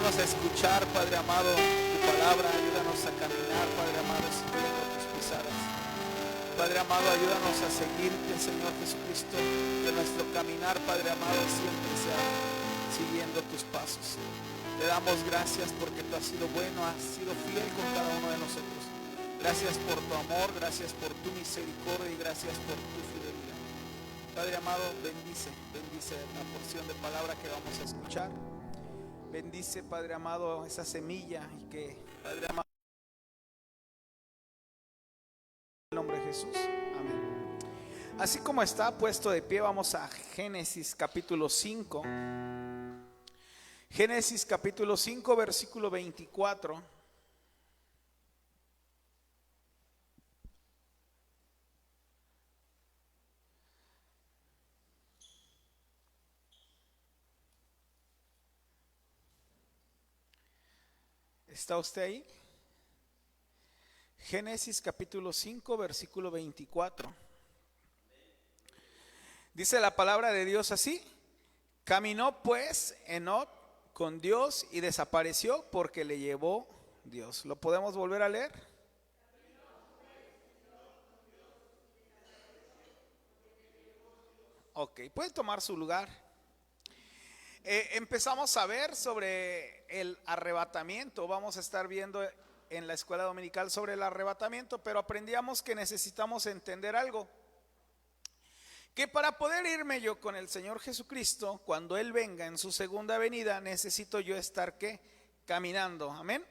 Ayúdanos a escuchar, Padre amado, tu palabra. Ayúdanos a caminar, Padre amado, siguiendo tus pisadas. Padre amado, ayúdanos a seguirte, Señor Jesucristo. Que nuestro caminar, Padre amado, siempre sea siguiendo tus pasos. Te damos gracias porque tú has sido bueno, has sido fiel con cada uno de nosotros. Gracias por tu amor, gracias por tu misericordia y gracias por tu fidelidad. Padre amado, bendice la porción de palabra que vamos a escuchar. Bendice, Padre amado, esa semilla y que, Padre amado, en el nombre de Jesús. Amén. Así como está puesto de pie, vamos a Génesis capítulo 5. Génesis capítulo 5, versículo 24. ¿Está usted ahí? Génesis capítulo 5, versículo 24. Dice la palabra de Dios así: caminó pues Enoc con Dios y desapareció porque le llevó Dios. ¿Lo podemos volver a leer? Ok, puede tomar su lugar. Empezamos a ver sobre el arrebatamiento. Vamos a estar viendo en la escuela dominical sobre el arrebatamiento, pero aprendíamos que necesitamos entender algo. Que para poder irme yo con el Señor Jesucristo, cuando Él venga en su segunda venida, necesito yo estar ¿qué? Caminando, amén.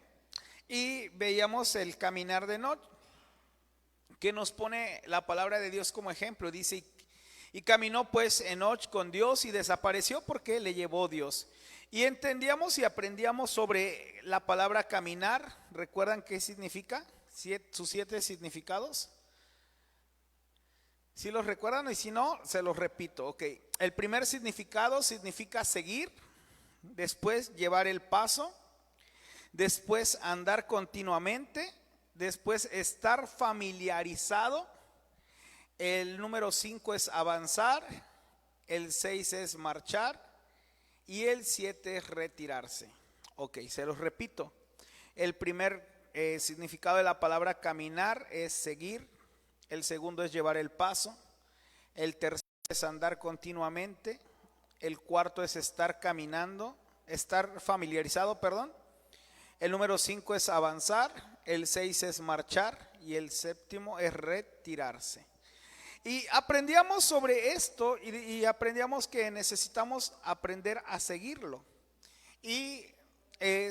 Y veíamos el caminar de Enoc, que nos pone la palabra de Dios como ejemplo. Dice: y caminó pues Enoc con Dios y desapareció porque le llevó Dios. Y entendíamos y aprendíamos sobre la palabra caminar. ¿Recuerdan qué significa? Sus 7 significados. Si los recuerdan y si no, se los repito. Ok, el primer significado significa seguir, después llevar el paso, después andar continuamente, después estar familiarizado. El número 5 es avanzar, el 6 es marchar y el 7 es retirarse. Ok, se los repito. El primer significado de la palabra caminar es seguir. El segundo es llevar el paso. El tercero es andar continuamente. El cuarto es estar caminando, estar familiarizado, perdón. El número 5 es avanzar. El 6 es marchar. Y el séptimo es retirarse. Y aprendíamos sobre esto y aprendíamos que necesitamos aprender a seguirlo. Y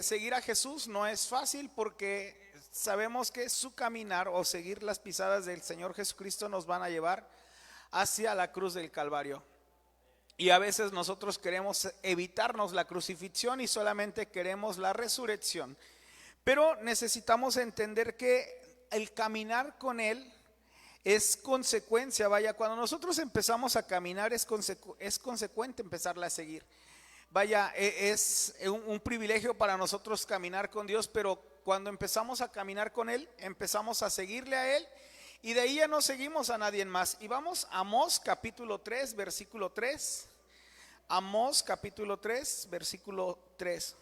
seguir a Jesús no es fácil porque sabemos que su caminar o seguir las pisadas del Señor Jesucristo nos van a llevar hacia la cruz del Calvario. Y a veces nosotros queremos evitarnos la crucifixión y solamente queremos la resurrección. Pero necesitamos entender que el caminar con Él es consecuencia. Vaya, cuando nosotros empezamos a caminar es consecuente empezarla a seguir. Vaya, es un privilegio para nosotros caminar con Dios, pero cuando empezamos a caminar con Él, empezamos a seguirle a Él y de ahí ya no seguimos a nadie más. Y vamos a Amós capítulo 3, versículo 3. Amós capítulo 3, versículo 3.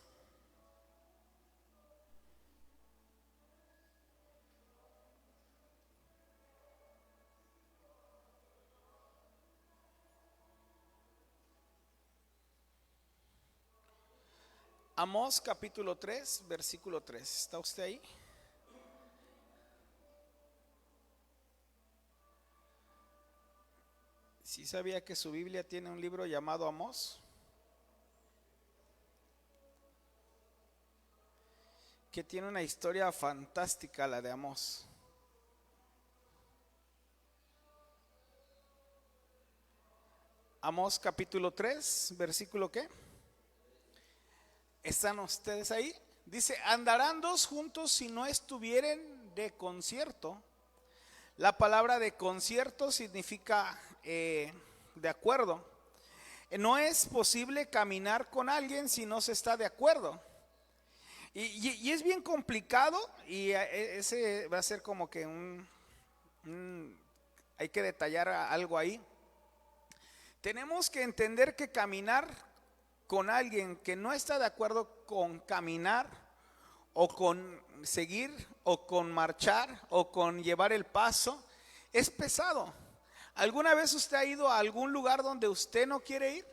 Amós capítulo 3, versículo 3. ¿Está usted ahí? ¿Sí sabía que su Biblia tiene un libro llamado Amós? Que tiene una historia fantástica, la de Amós. Amós capítulo 3, versículo ¿qué? ¿Están ustedes ahí? Dice: andarán dos juntos si no estuvieren de concierto. La palabra de concierto significa de acuerdo. No es posible caminar con alguien si no se está de acuerdo. Y es bien complicado y ese va a ser como que hay que detallar algo ahí. Tenemos que entender que caminar con alguien que no está de acuerdo con caminar o con seguir o con marchar o con llevar el paso, es pesado. ¿Alguna vez usted ha ido a algún lugar donde usted no quiere ir?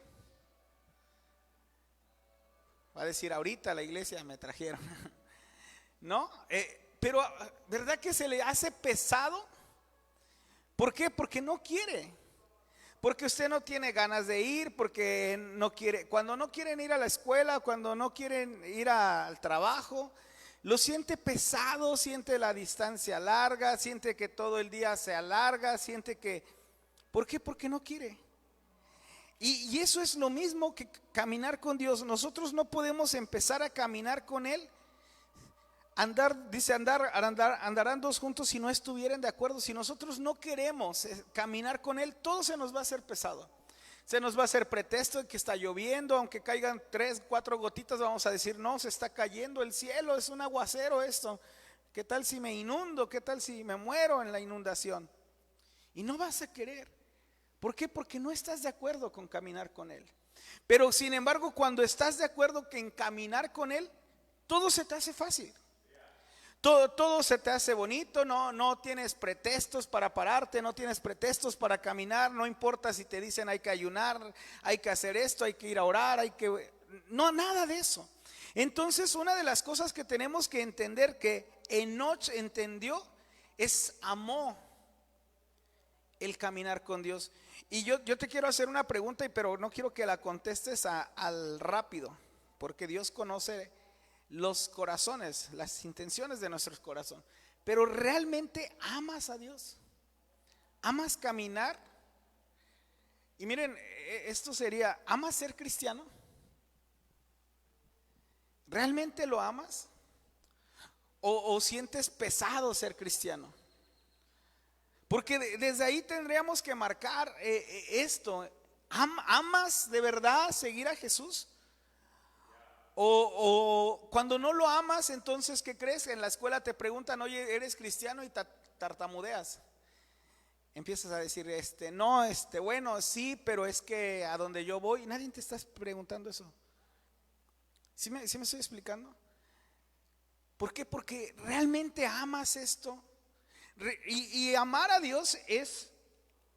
Va a decir, ahorita a la iglesia me trajeron. ¿No? Pero ¿verdad que se le hace pesado? ¿Por qué? Porque no quiere. Porque usted no tiene ganas de ir, porque no quiere. Cuando no quieren ir a la escuela, cuando no quieren ir al trabajo, lo siente pesado, siente la distancia larga, siente que todo el día se alarga, siente que... ¿Por qué? Porque no quiere. Y eso es lo mismo que caminar con Dios. Nosotros no podemos empezar a caminar con Él. Andarán dos juntos si no estuvieran de acuerdo. Si nosotros no queremos caminar con Él, todo se nos va a hacer pesado. Se nos va a hacer pretexto de que está lloviendo, aunque caigan 3, 4 gotitas, vamos a decir, no, se está cayendo el cielo, es un aguacero esto. ¿Qué tal si me inundo? ¿Qué tal si me muero en la inundación? Y no vas a querer. ¿Por qué? Porque no estás de acuerdo con caminar con Él. Pero sin embargo, cuando estás de acuerdo en caminar con Él, todo se te hace fácil. Todo se te hace bonito, no tienes pretextos para pararte, no tienes pretextos para caminar, no importa si te dicen hay que ayunar, hay que hacer esto, hay que ir a orar, no, nada de eso. Entonces, una de las cosas que tenemos que entender que Enoch entendió amó el caminar con Dios. Y yo te quiero hacer una pregunta, pero no quiero que la contestes al rápido, porque Dios conoce los corazones, las intenciones de nuestros corazones. Pero ¿realmente amas a Dios? ¿Amas caminar? Y miren, esto sería, ¿amas ser cristiano? ¿Realmente lo amas? ¿O sientes pesado ser cristiano? Porque desde ahí tendríamos que marcar esto. ¿Amas de verdad seguir a Jesús? O cuando no lo amas, entonces ¿qué crees? En la escuela te preguntan, oye, ¿eres cristiano? Y tartamudeas. Empiezas a decir, no, bueno, sí, pero es que a donde yo voy, nadie te está preguntando eso. ¿Sí me estoy explicando? ¿Por qué? Porque realmente amas esto. Y amar a Dios es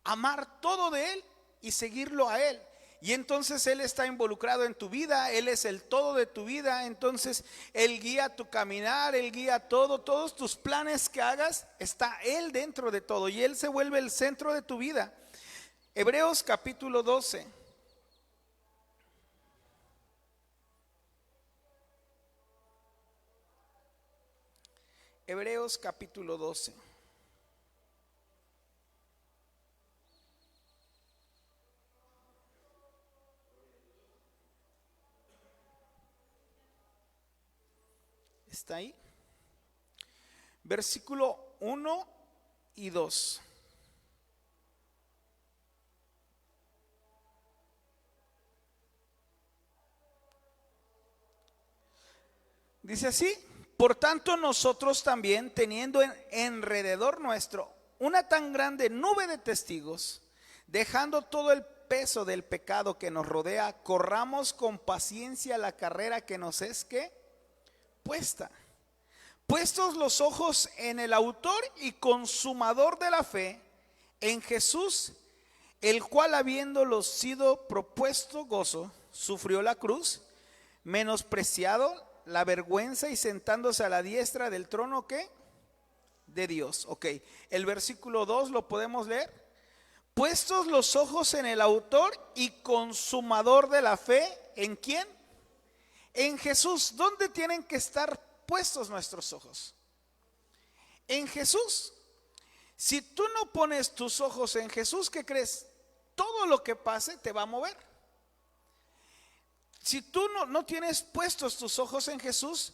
amar todo de Él y seguirlo a Él. Y entonces Él está involucrado en tu vida, Él es el todo de tu vida. Entonces Él guía tu caminar, Él guía todos tus planes que hagas, está Él dentro de todo y Él se vuelve el centro de tu vida. Hebreos capítulo 12. Hebreos capítulo 12. ¿Está ahí? Versículo 1 y 2. Dice así: por tanto nosotros también, teniendo en rededor nuestro una tan grande nube de testigos, dejando todo el peso del pecado que nos rodea, corramos con paciencia la carrera que nos es puesta. Puestos los ojos en el autor y consumador de la fe, en Jesús, el cual habiéndolo sido propuesto gozo, sufrió la cruz, menospreciado la vergüenza y sentándose a la diestra del trono de Dios. Ok, el versículo 2 lo podemos leer. Puestos los ojos en el autor y consumador de la fe, ¿en quién? En Jesús. ¿Dónde tienen que estar puestos nuestros ojos? En Jesús. Si tú no pones tus ojos en Jesús, ¿qué crees? Todo lo que pase te va a mover. Si tú no tienes puestos tus ojos en Jesús,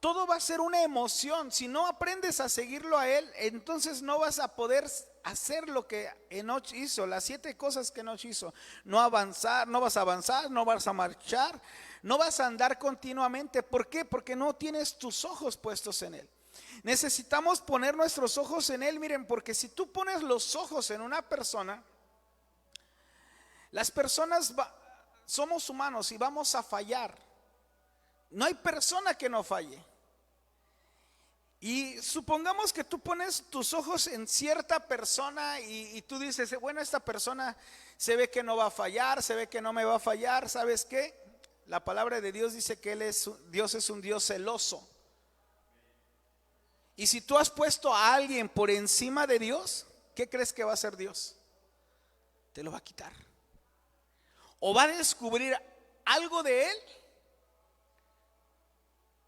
todo va a ser una emoción. Si no aprendes a seguirlo a Él, entonces no vas a poder hacer lo que Enoch hizo, las 7 cosas que Enoch hizo. No avanzar, no vas a avanzar, no vas a marchar, no vas a andar continuamente. ¿Por qué? Porque no tienes tus ojos puestos en Él. Necesitamos poner nuestros ojos en Él, miren, porque si tú pones los ojos en una persona, las personas somos humanos y vamos a fallar. No hay persona que no falle. Y supongamos que tú pones tus ojos en cierta persona y tú dices, bueno, esta persona se ve que no va a fallar, se ve que no me va a fallar. ¿Sabes qué? La palabra de Dios dice que Dios es un Dios celoso. Y si tú has puesto a alguien por encima de Dios, ¿qué crees que va a hacer Dios? Te lo va a quitar. O va a descubrir algo de él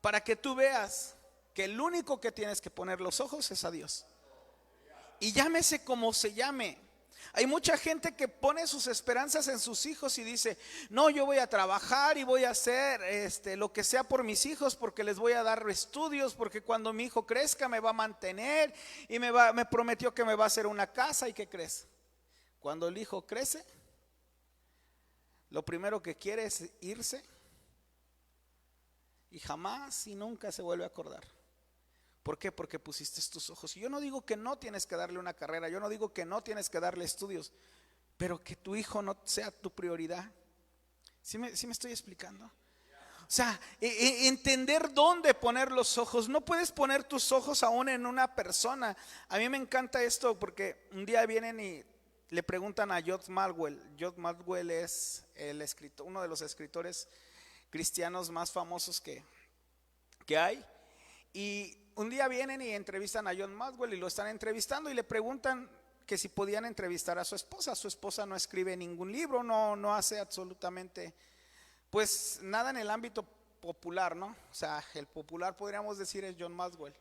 para que tú veas que el único que tienes que poner los ojos es a Dios. Y llámese como se llame. Hay mucha gente que pone sus esperanzas en sus hijos y dice, no, yo voy a trabajar y voy a hacer lo que sea por mis hijos, porque les voy a dar estudios, porque cuando mi hijo crezca me va a mantener y me prometió que me va a hacer una casa. ¿Y qué crees? Cuando el hijo crece, lo primero que quiere es irse y jamás y nunca se vuelve a acordar. ¿Por qué? Porque pusiste tus ojos. Y yo no digo que no tienes que darle una carrera, yo no digo que no tienes que darle estudios, pero que tu hijo no sea tu prioridad. ¿Sí me estoy explicando? O sea, entender dónde poner los ojos. No puedes poner tus ojos aún en una persona. A mí me encanta esto porque un día vienen y le preguntan a John Maxwell. John Maxwell es uno de los escritores cristianos más famosos que hay. Y un día vienen y entrevistan a John Maxwell y lo están entrevistando y le preguntan que si podían entrevistar a su esposa. Su esposa no escribe ningún libro, no hace absolutamente pues nada en el ámbito popular, ¿no? O sea, el popular podríamos decir es John Maxwell.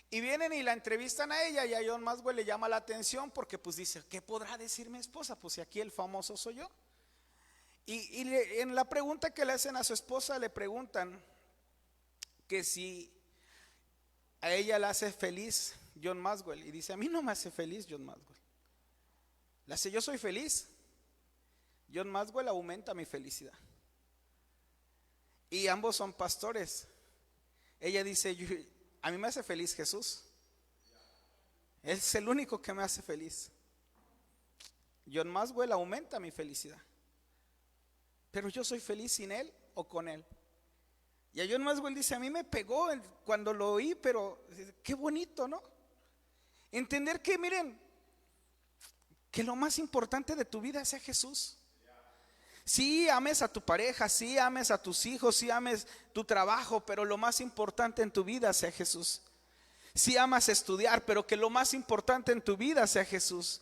Y vienen y la entrevistan a ella y a John Maxwell le llama la atención porque pues dice, ¿qué podrá decir mi esposa? Pues si aquí el famoso soy yo. Y en la pregunta que le hacen a su esposa le preguntan que si a ella la hace feliz John Maxwell. Y dice, a mí no me hace feliz John Maxwell. Le hace, yo soy feliz. John Maxwell aumenta mi felicidad. Y ambos son pastores. Ella dice, a mí me hace feliz Jesús. Él es el único que me hace feliz. John Maxwell aumenta mi felicidad. Pero yo soy feliz sin él o con él. Y a John Maxwell dice, a mí me pegó cuando lo oí, pero qué bonito, ¿no? Entender que, miren, que lo más importante de tu vida sea Jesús. Sí, ames a tu pareja, sí, ames a tus hijos, sí, ames tu trabajo, pero lo más importante en tu vida sea Jesús. Sí, amas estudiar, pero que lo más importante en tu vida sea Jesús.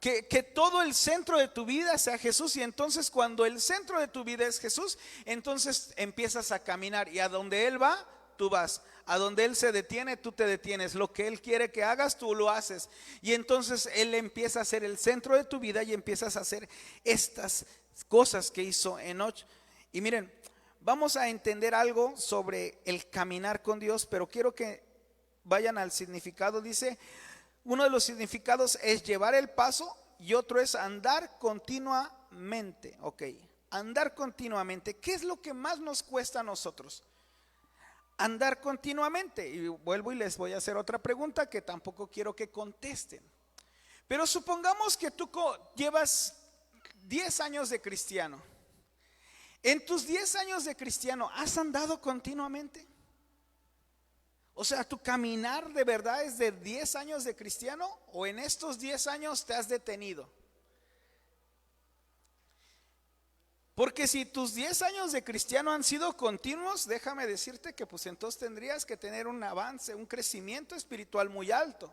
Que todo el centro de tu vida sea Jesús. Y entonces cuando el centro de tu vida es Jesús, entonces empiezas a caminar. Y a donde Él va, tú vas. A donde Él se detiene, tú te detienes. Lo que Él quiere que hagas, tú lo haces. Y entonces Él empieza a ser el centro de tu vida y empiezas a hacer estas cosas que hizo Enoch. Y miren, vamos a entender algo sobre el caminar con Dios, pero quiero que vayan al significado. Dice, uno de los significados es llevar el paso y otro es andar continuamente. Ok, andar continuamente. ¿Qué es lo que más nos cuesta a nosotros? Andar continuamente. Y vuelvo y les voy a hacer otra pregunta que tampoco quiero que contesten. Pero supongamos que tú llevas 10 años de cristiano. En tus 10 años de cristiano, ¿has andado continuamente? O sea, ¿tu caminar de verdad es de 10 años de cristiano o en estos 10 años te has detenido? Porque si tus 10 años de cristiano han sido continuos, déjame decirte que pues entonces tendrías que tener un avance, un crecimiento espiritual muy alto.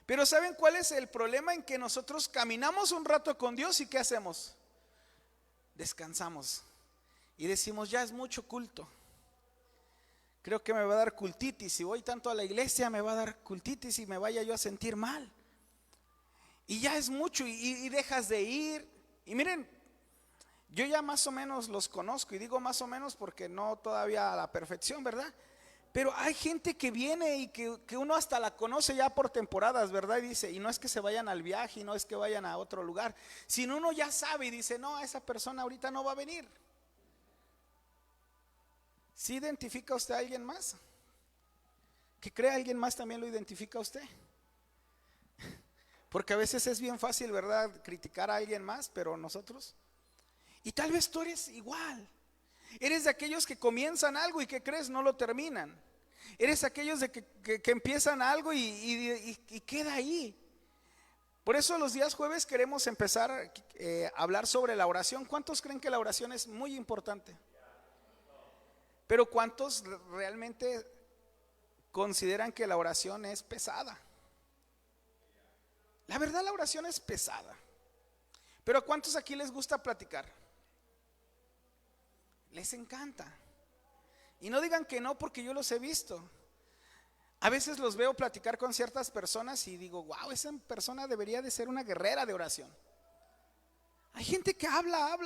Pero ¿saben cuál es el problema? En que nosotros caminamos un rato con Dios y ¿qué hacemos? Descansamos y decimos, ya es mucho culto. Creo que me va a dar cultitis. Si voy tanto a la iglesia me va a dar cultitis y me vaya yo a sentir mal. Y ya es mucho y dejas de ir. Y miren, yo ya más o menos los conozco. Y digo más o menos porque no todavía a la perfección, ¿verdad? Pero hay gente que viene y que uno hasta la conoce ya por temporadas, ¿verdad? Y dice, y no es que se vayan al viaje, y no es que vayan a otro lugar, sino uno ya sabe y dice, no, esa persona ahorita no va a venir. ¿Sí identifica usted a alguien más? ¿Que cree a alguien más también lo identifica a usted? Porque a veces es bien fácil, ¿verdad? Criticar a alguien más, pero nosotros. Y tal vez tú eres igual. Eres de aquellos que comienzan algo y que crees no lo terminan. Eres aquellos de que empiezan algo y queda ahí. Por eso los días jueves queremos empezar a hablar sobre la oración. ¿Cuántos creen que la oración es muy importante? Pero ¿cuántos realmente consideran que la oración es pesada? La verdad, la oración es pesada. Pero ¿a cuántos aquí les gusta platicar? Les encanta. Y no digan que no, porque yo los he visto. A veces los veo platicar con ciertas personas y digo, wow, esa persona debería de ser una guerrera de oración. Hay gente que habla,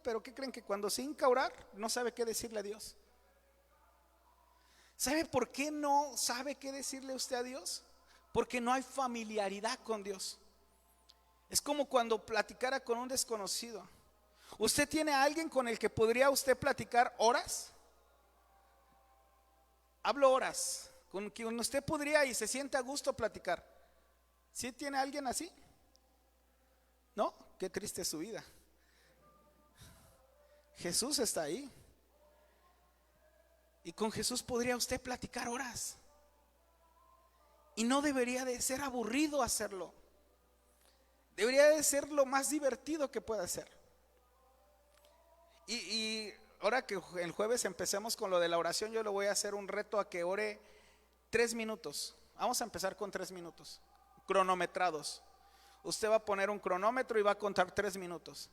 pero ¿qué creen? Que cuando se hinca a orar no sabe qué decirle a Dios. ¿Sabe por qué no sabe qué decirle usted a Dios? Porque no hay familiaridad con Dios. Es como cuando platicara con un desconocido. ¿Usted tiene a alguien con el que podría usted platicar horas? Hablo horas, con quien usted podría y se siente a gusto platicar. ¿Sí tiene a alguien así? ¿No? Qué triste es su vida. Jesús está ahí. Y con Jesús podría usted platicar horas. Y no debería de ser aburrido hacerlo. Debería de ser lo más divertido que pueda ser. Y ahora que el jueves empecemos con lo de la oración, yo le voy a hacer un reto a que ore 3 minutos. Vamos a empezar con 3 minutos, cronometrados. Usted va a poner un cronómetro y va a contar 3 minutos.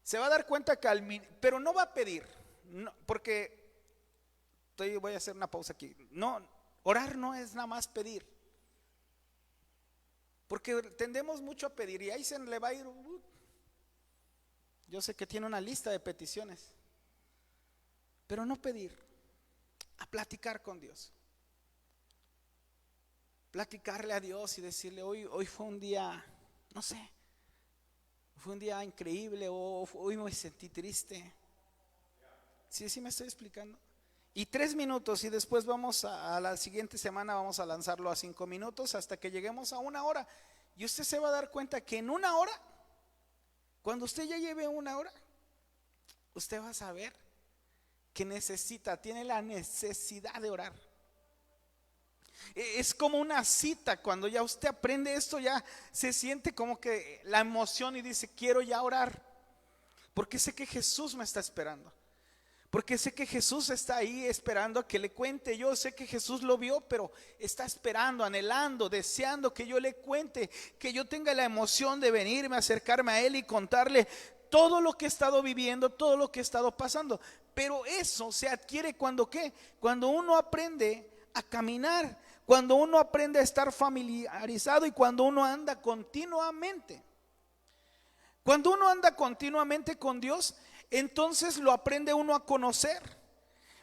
Se va a dar cuenta que pero no va a pedir, no, porque voy a hacer una pausa aquí. No, orar no es nada más pedir, porque tendemos mucho a pedir y ahí se le va a ir. Yo sé que tiene una lista de peticiones, pero no pedir, a platicar con Dios. Platicarle a Dios y decirle, hoy fue un día, no sé, fue un día increíble, o hoy me sentí triste. Sí me estoy explicando. Y 3 minutos, y después vamos a la siguiente semana vamos a lanzarlo a 5 minutos hasta que lleguemos a 1 hora. Y usted se va a dar cuenta que en 1 hora, cuando usted ya lleve 1 hora, usted va a saber que tiene la necesidad de orar. Es como una cita. Cuando ya usted aprende esto, ya se siente como que la emoción y dice, quiero ya orar, porque sé que Jesús me está esperando, porque sé que Jesús está ahí esperando a que le cuente. Yo sé que Jesús lo vio, pero está esperando, anhelando, deseando que yo le cuente, que yo tenga la emoción de venirme, acercarme a Él y contarle todo lo que he estado viviendo, todo lo que he estado pasando. Pero eso se adquiere cuando ¿qué? Cuando uno aprende a caminar, cuando uno aprende a estar familiarizado y cuando uno anda continuamente. Cuando uno anda continuamente con Dios, entonces lo aprende uno a conocer.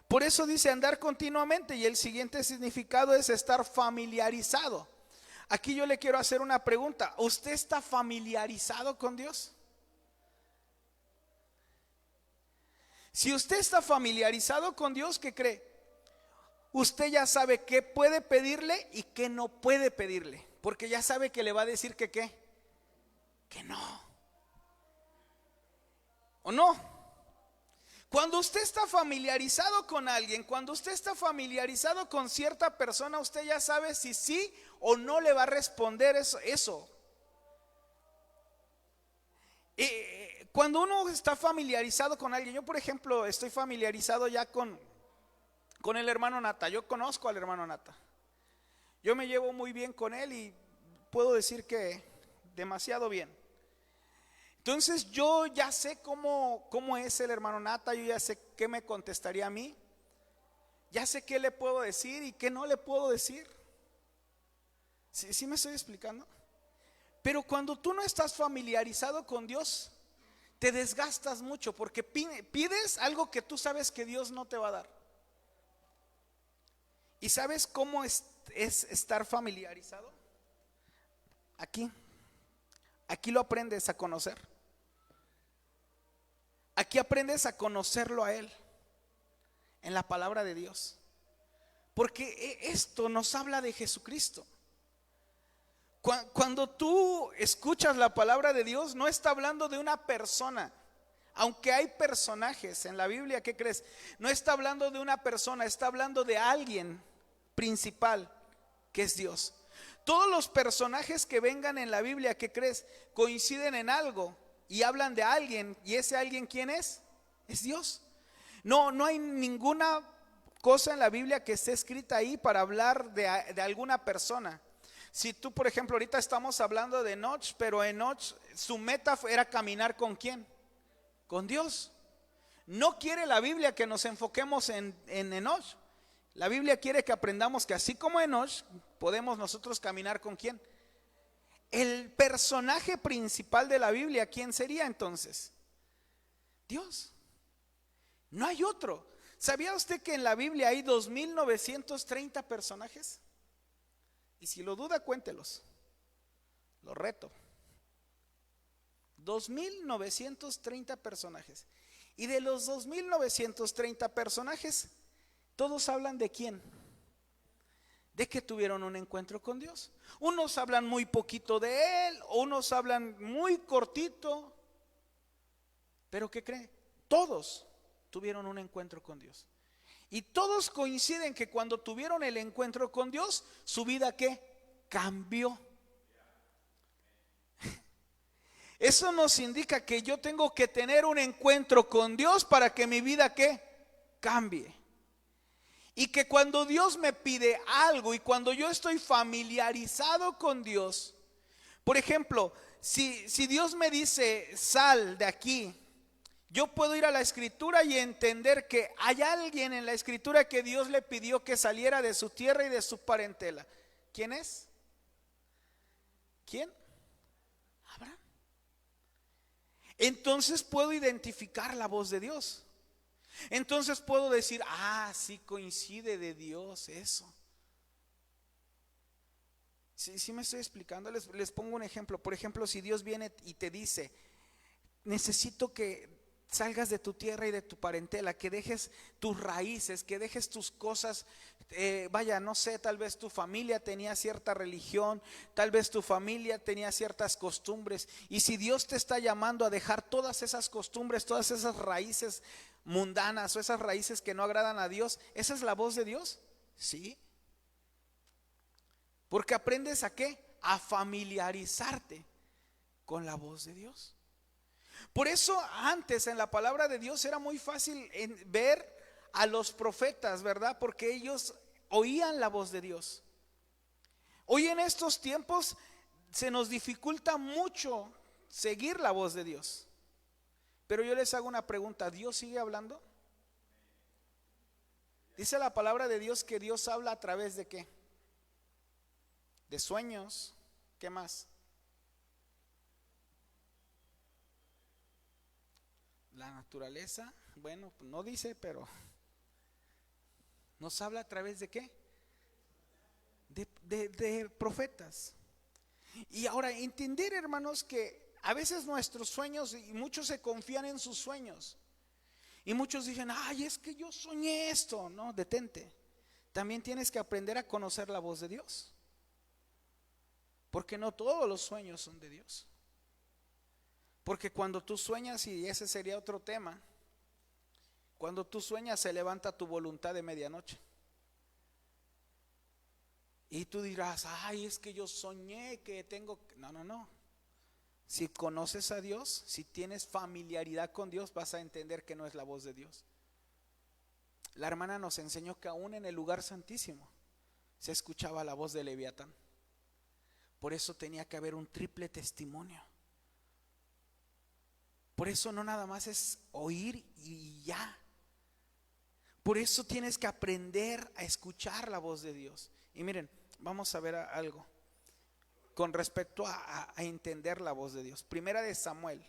Por eso dice andar continuamente, y el siguiente significado es estar familiarizado. Aquí yo le quiero hacer una pregunta. ¿Usted está familiarizado con Dios? Si usted está familiarizado con Dios, ¿qué cree? Usted ya sabe qué puede pedirle y qué no puede pedirle, porque ya sabe que le va a decir que qué, que no, o no. Cuando usted está familiarizado con alguien, cuando usted está familiarizado con cierta persona, usted ya sabe si sí o no le va a responder eso. Cuando uno está familiarizado con alguien, yo por ejemplo estoy familiarizado ya con el hermano Nata. Yo conozco al hermano Nata, yo me llevo muy bien con él y puedo decir que demasiado bien. Entonces yo ya sé cómo es el hermano Nata, yo ya sé qué me contestaría a mí, ya sé qué le puedo decir y qué no le puedo decir. ¿Sí me estoy explicando? Pero cuando tú no estás familiarizado con Dios, te desgastas mucho porque pides algo que tú sabes que Dios no te va a dar. ¿Y sabes cómo es estar familiarizado? Aquí lo aprendes a conocer. Aquí aprendes a conocerlo a Él en la palabra de Dios, porque esto nos habla de Jesucristo. Cuando tú escuchas la palabra de Dios, no está hablando de una persona, Aunque hay personajes en la Biblia, ¿qué crees? No está hablando de una persona, está hablando de alguien principal, que es Dios. Todos los personajes que vengan en la Biblia, ¿qué crees? Coinciden en algo y hablan de alguien. ¿Y ese alguien quién es? Es Dios. No hay ninguna cosa en la Biblia que esté escrita ahí para hablar de alguna persona. Si tú, por ejemplo, ahorita estamos hablando de Enoch, pero Enoch, su meta era caminar ¿con quién? Con Dios. No quiere la Biblia que nos enfoquemos en Enoch. La Biblia quiere que aprendamos que así como Enoch, podemos nosotros caminar ¿con quién? El personaje principal de la Biblia, ¿quién sería entonces? Dios. No hay otro. ¿Sabía usted que en la Biblia hay 2930 personajes? Y si lo duda, cuéntelos. Lo reto. 2930 personajes. Y de los 2930 personajes, todos hablan de quién? De que tuvieron un encuentro con Dios. Unos hablan muy poquito de él, unos hablan muy cortito. Pero ¿qué cree? Todos tuvieron un encuentro con Dios. Y todos coinciden que cuando tuvieron el encuentro con Dios, su vida ¿qué? Cambió. Eso nos indica que yo tengo que tener un encuentro con Dios para que mi vida ¿qué? Cambie. Y que cuando Dios me pide algo y cuando yo estoy familiarizado con Dios, por ejemplo, si Dios me dice sal de aquí, yo puedo ir a la escritura y entender que hay alguien en la escritura que Dios le pidió que saliera de su tierra y de su parentela. ¿Quién es? ¿Quién? Abraham. Entonces puedo identificar la voz de Dios. Entonces puedo decir, sí coincide de Dios eso. Sí me estoy explicando. Les pongo un ejemplo. Por ejemplo, si Dios viene y te dice, necesito que salgas de tu tierra y de tu parentela, que dejes tus raíces, que dejes tus cosas, vaya, no sé, tal vez tu familia tenía cierta religión, tal vez tu familia tenía ciertas costumbres, y si Dios te está llamando a dejar todas esas costumbres, todas esas raíces mundanas o esas raíces que no agradan a Dios, ¿esa es la voz de Dios? Sí. Porque aprendes ¿a qué? A familiarizarte con la voz de Dios. Por eso antes en la palabra de Dios era muy fácil ver a los profetas, ¿verdad? Porque ellos oían la voz de Dios. Hoy en estos tiempos se nos dificulta mucho seguir la voz de Dios. Pero yo les hago una pregunta, ¿Dios sigue hablando? Dice la palabra de Dios que Dios habla a través de ¿qué? De sueños. ¿Qué más? La naturaleza, bueno, no dice, pero nos habla a través de ¿qué? De profetas. Y ahora entender, hermanos, que a veces nuestros sueños, y muchos se confían en sus sueños, y muchos dicen, es que yo soñé esto. No, detente. También tienes que aprender a conocer la voz de Dios, porque no todos los sueños son de Dios. Porque cuando tú sueñas, y ese sería otro tema, cuando tú sueñas se levanta tu voluntad de medianoche. Y tú dirás, es que yo soñé que tengo... No. Si conoces a Dios, si tienes familiaridad con Dios, vas a entender que no es la voz de Dios. La hermana nos enseñó que aún en el lugar santísimo se escuchaba la voz de Leviatán. Por eso tenía que haber un triple testimonio. Por eso no nada más es oír y ya. Por eso tienes que aprender a escuchar la voz de Dios. Y miren, vamos a ver algo con respecto a entender la voz de Dios. Primera de Samuel.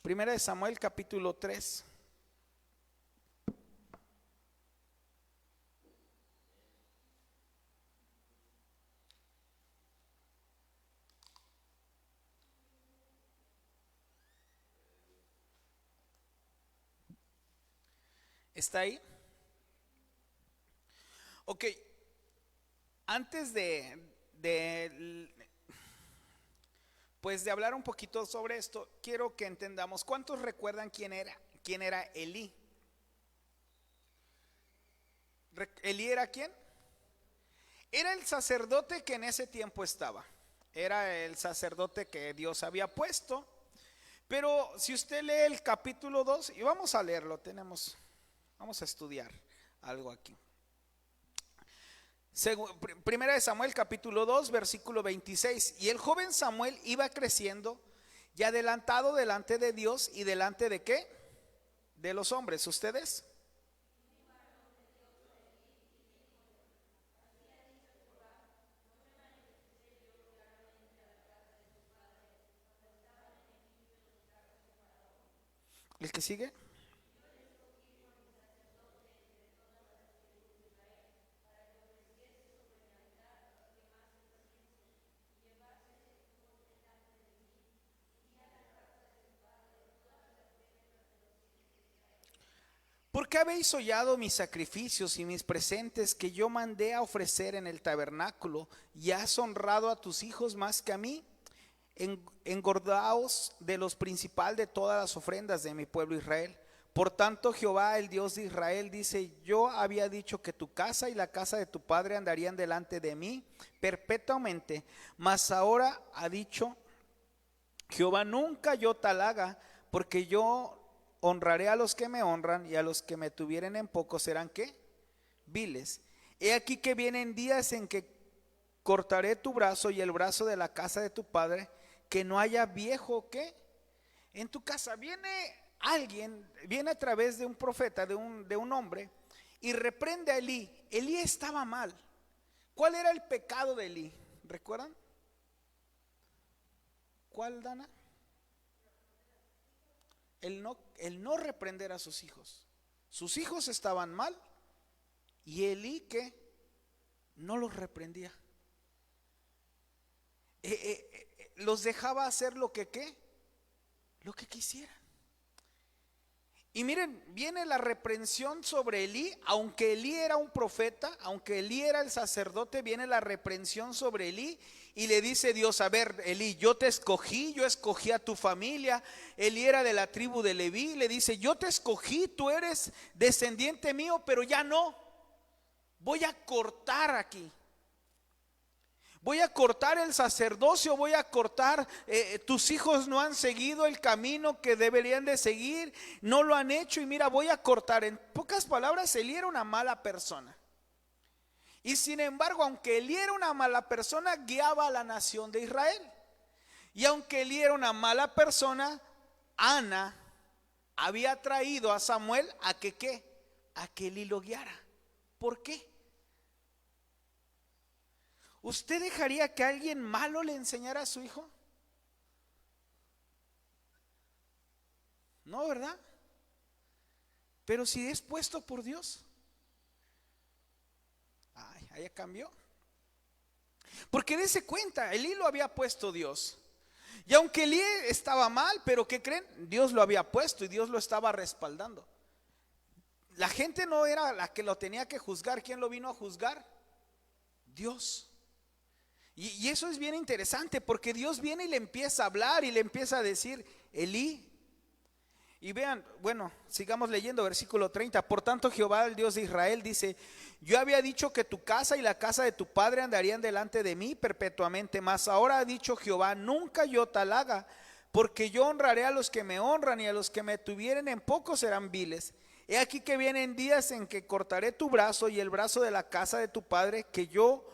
Primera de Samuel capítulo 3. ¿Está ahí? Ok, antes pues de hablar un poquito sobre esto, quiero que entendamos, ¿cuántos recuerdan quién era Elí? ¿Elí era quién? Era el sacerdote que en ese tiempo estaba. Era el sacerdote que Dios había puesto. Pero si usted lee el capítulo 2, y vamos a leerlo, vamos a estudiar algo aquí. Primera de Samuel capítulo 2 versículo 26. Y el joven Samuel iba creciendo y adelantado delante de Dios y delante de ¿qué? De los hombres. ¿Ustedes? ¿El que sigue? ¿Por qué habéis hollado mis sacrificios y mis presentes que yo mandé a ofrecer en el tabernáculo, y has honrado a tus hijos más que a mí? Engordaos de los principal de todas las ofrendas de mi pueblo Israel. Por tanto, Jehová, el Dios de Israel, dice: yo había dicho que tu casa y la casa de tu padre andarían delante de mí perpetuamente, mas ahora ha dicho Jehová: nunca yo tal haga, porque yo honraré a los que me honran, y a los que me tuvieren en poco serán ¿qué? Viles. He aquí que vienen días en que cortaré tu brazo y el brazo de la casa de tu padre, que no haya viejo ¿qué? En tu casa. Viene alguien, viene a través de un profeta, de un hombre, y reprende a Elí. Elí estaba mal. ¿Cuál era el pecado de Elí? ¿Recuerdan? ¿Cuál, Dana? El no reprender a sus hijos. Sus hijos estaban mal y Elí que no los reprendía. Los dejaba hacer lo que ¿qué? Lo que quisieran. Y miren, viene la reprensión sobre Elí. Aunque Elí era un profeta, aunque Elí era el sacerdote, viene la reprensión sobre Elí. Y le dice Dios: a ver, Elí, yo te escogí, yo escogí a tu familia. Elí era de la tribu de Leví. Le dice: yo te escogí, tú eres descendiente mío, pero ya no. Voy a cortar aquí. Voy a cortar el sacerdocio, voy a cortar, tus hijos no han seguido el camino que deberían de seguir, no lo han hecho, y mira, voy a cortar. En pocas palabras, Elí era una mala persona. Y sin embargo, aunque Elí era una mala persona, guiaba a la nación de Israel. Y aunque Elí era una mala persona, Ana había traído a Samuel a que ¿qué? A que Elí lo guiara. ¿Por qué? ¿Usted dejaría que alguien malo le enseñara a su hijo? No, ¿verdad? Pero si es puesto por Dios. Ay, ahí cambió. Porque dése cuenta, Elí lo había puesto Dios. Y aunque Elí estaba mal, pero ¿qué creen? Dios lo había puesto y Dios lo estaba respaldando. La gente no era la que lo tenía que juzgar. ¿Quién lo vino a juzgar? Dios. Y eso es bien interesante, porque Dios viene y le empieza a hablar y le empieza a decir: Elí. Y vean, bueno, sigamos leyendo versículo 30. Por tanto, Jehová, el Dios de Israel, dice: yo había dicho que tu casa y la casa de tu padre andarían delante de mí perpetuamente, mas ahora ha dicho Jehová: nunca yo tal haga, porque yo honraré a los que me honran, y a los que me tuvieren en poco serán viles. He aquí que vienen días en que cortaré tu brazo y el brazo de la casa de tu padre, que yo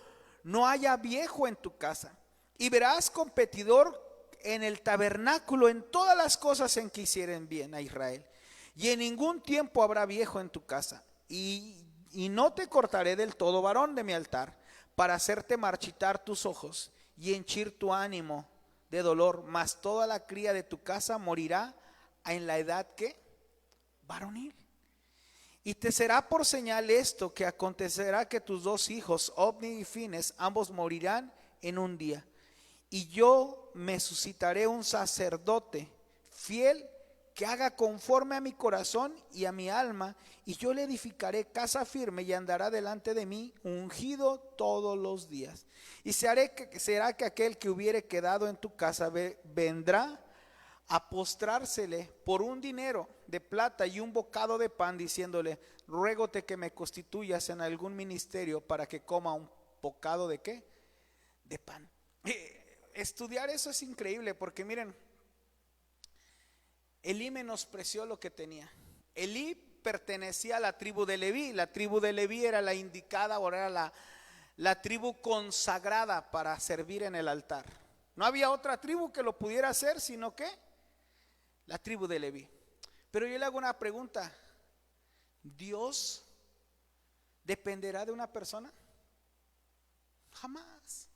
no haya viejo en tu casa. Y verás competidor en el tabernáculo en todas las cosas en que hicieren bien a Israel. Y en ningún tiempo habrá viejo en tu casa. Y no te cortaré del todo varón de mi altar, para hacerte marchitar tus ojos y henchir tu ánimo de dolor. Mas toda la cría de tu casa morirá en la edad que varonil. Y te será por señal esto, que acontecerá que tus dos hijos, Ofni y Fines, ambos morirán en un día. Y yo me suscitaré un sacerdote fiel, que haga conforme a mi corazón y a mi alma, y yo le edificaré casa firme y andará delante de mí ungido todos los días. Y será que aquel que hubiere quedado en tu casa vendrá a postrársele por un dinero de plata y un bocado de pan, diciéndole: ruégote que me constituyas en algún ministerio para que coma un bocado de ¿qué? De pan. Estudiar eso es increíble, porque miren, Elí menospreció lo que tenía. Elí pertenecía a la tribu de Leví. La tribu de Leví era la indicada, ahora era la tribu consagrada para servir en el altar. No había otra tribu que lo pudiera hacer, sino que la tribu de Leví. Pero yo le hago una pregunta: ¿Dios dependerá de una persona? Jamás.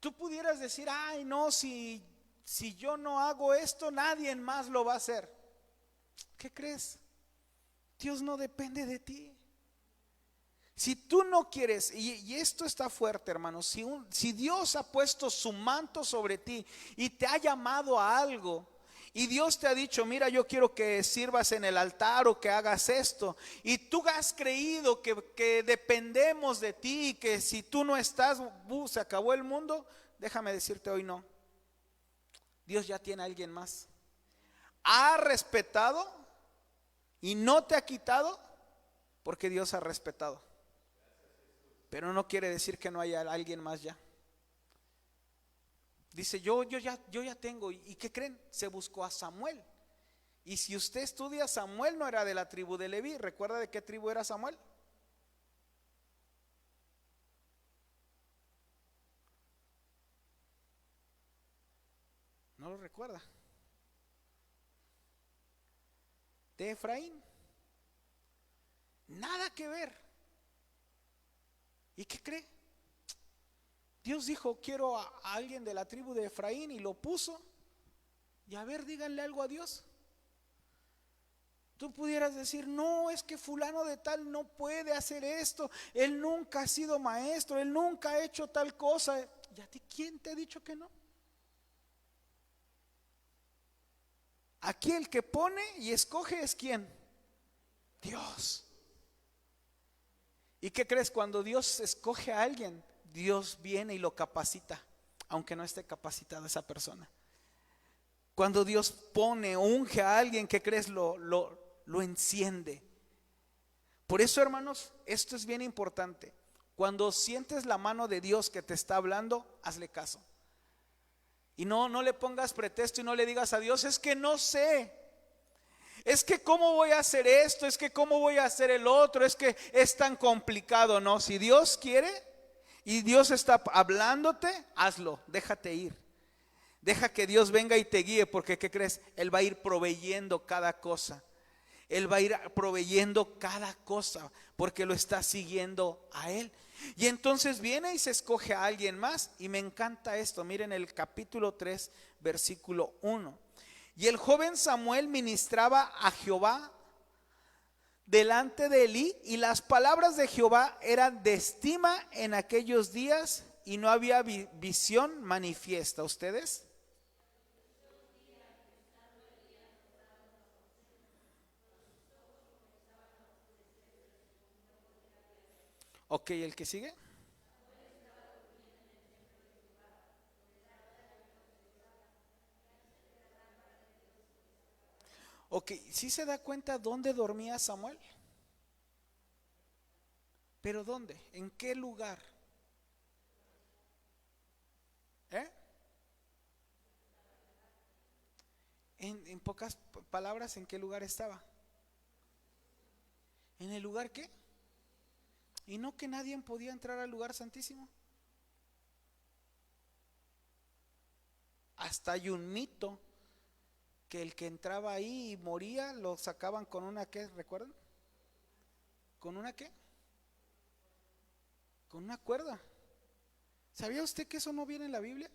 Tú pudieras decir: ay, no, si yo no hago esto, nadie más lo va a hacer. ¿Qué crees? Dios no depende de ti. Si tú no quieres, y esto está fuerte, hermanos, si Dios ha puesto su manto sobre ti y te ha llamado a algo, y Dios te ha dicho: mira, yo quiero que sirvas en el altar o que hagas esto, y tú has creído que dependemos de ti, y que si tú no estás, se acabó el mundo. Déjame decirte hoy: no. Dios ya tiene a alguien más. Ha respetado y no te ha quitado, porque Dios ha respetado. Pero no quiere decir que no haya alguien más ya. Dice: yo ya tengo. ¿Y qué creen? Se buscó a Samuel. Y si usted estudia, Samuel no era de la tribu de Leví. ¿Recuerda de qué tribu era Samuel? ¿No lo recuerda? De Efraín. Nada que ver. ¿Y qué cree? Dios dijo: quiero a alguien de la tribu de Efraín, y lo puso. Y a ver, díganle algo a Dios. Tú pudieras decir: no, es que fulano de tal no puede hacer esto, él nunca ha sido maestro, él nunca ha hecho tal cosa. ¿Y a ti quién te ha dicho que no? Aquí el que pone y escoge es ¿quién? Dios. ¿Y qué crees? Cuando Dios escoge a alguien, Dios viene y lo capacita, aunque no esté capacitada esa persona. Cuando Dios pone, unge a alguien, ¿qué crees? Lo enciende. Por eso, hermanos, esto es bien importante. Cuando sientes la mano de Dios que te está hablando, hazle caso. Y no le pongas pretexto y no le digas a Dios: es que no sé, es que cómo voy a hacer esto, es que cómo voy a hacer el otro, es que es tan complicado. No, si Dios quiere y Dios está hablándote, hazlo, déjate ir. Deja que Dios venga y te guíe, porque ¿qué crees? Él va a ir proveyendo cada cosa. Él va a ir proveyendo cada cosa, porque lo está siguiendo a Él. Y entonces viene y se escoge a alguien más. Y me encanta esto. Miren el capítulo 3, versículo 1. Y el joven Samuel ministraba a Jehová delante de Elí, y las palabras de Jehová eran de estima en aquellos días, y no había visión manifiesta. ¿Ustedes? Ok, el que sigue. Ok, ¿sí se da cuenta dónde dormía Samuel? ¿Pero dónde? ¿En qué lugar? ¿Eh? En pocas palabras, ¿en qué lugar estaba? ¿En el lugar qué? ¿Y no que nadie podía entrar al lugar santísimo? Hasta hay un mito que el que entraba ahí y moría lo sacaban con una ¿qué? ¿Recuerdan? ¿Con una qué? Con una cuerda. ¿Sabía usted que eso no viene en la Biblia?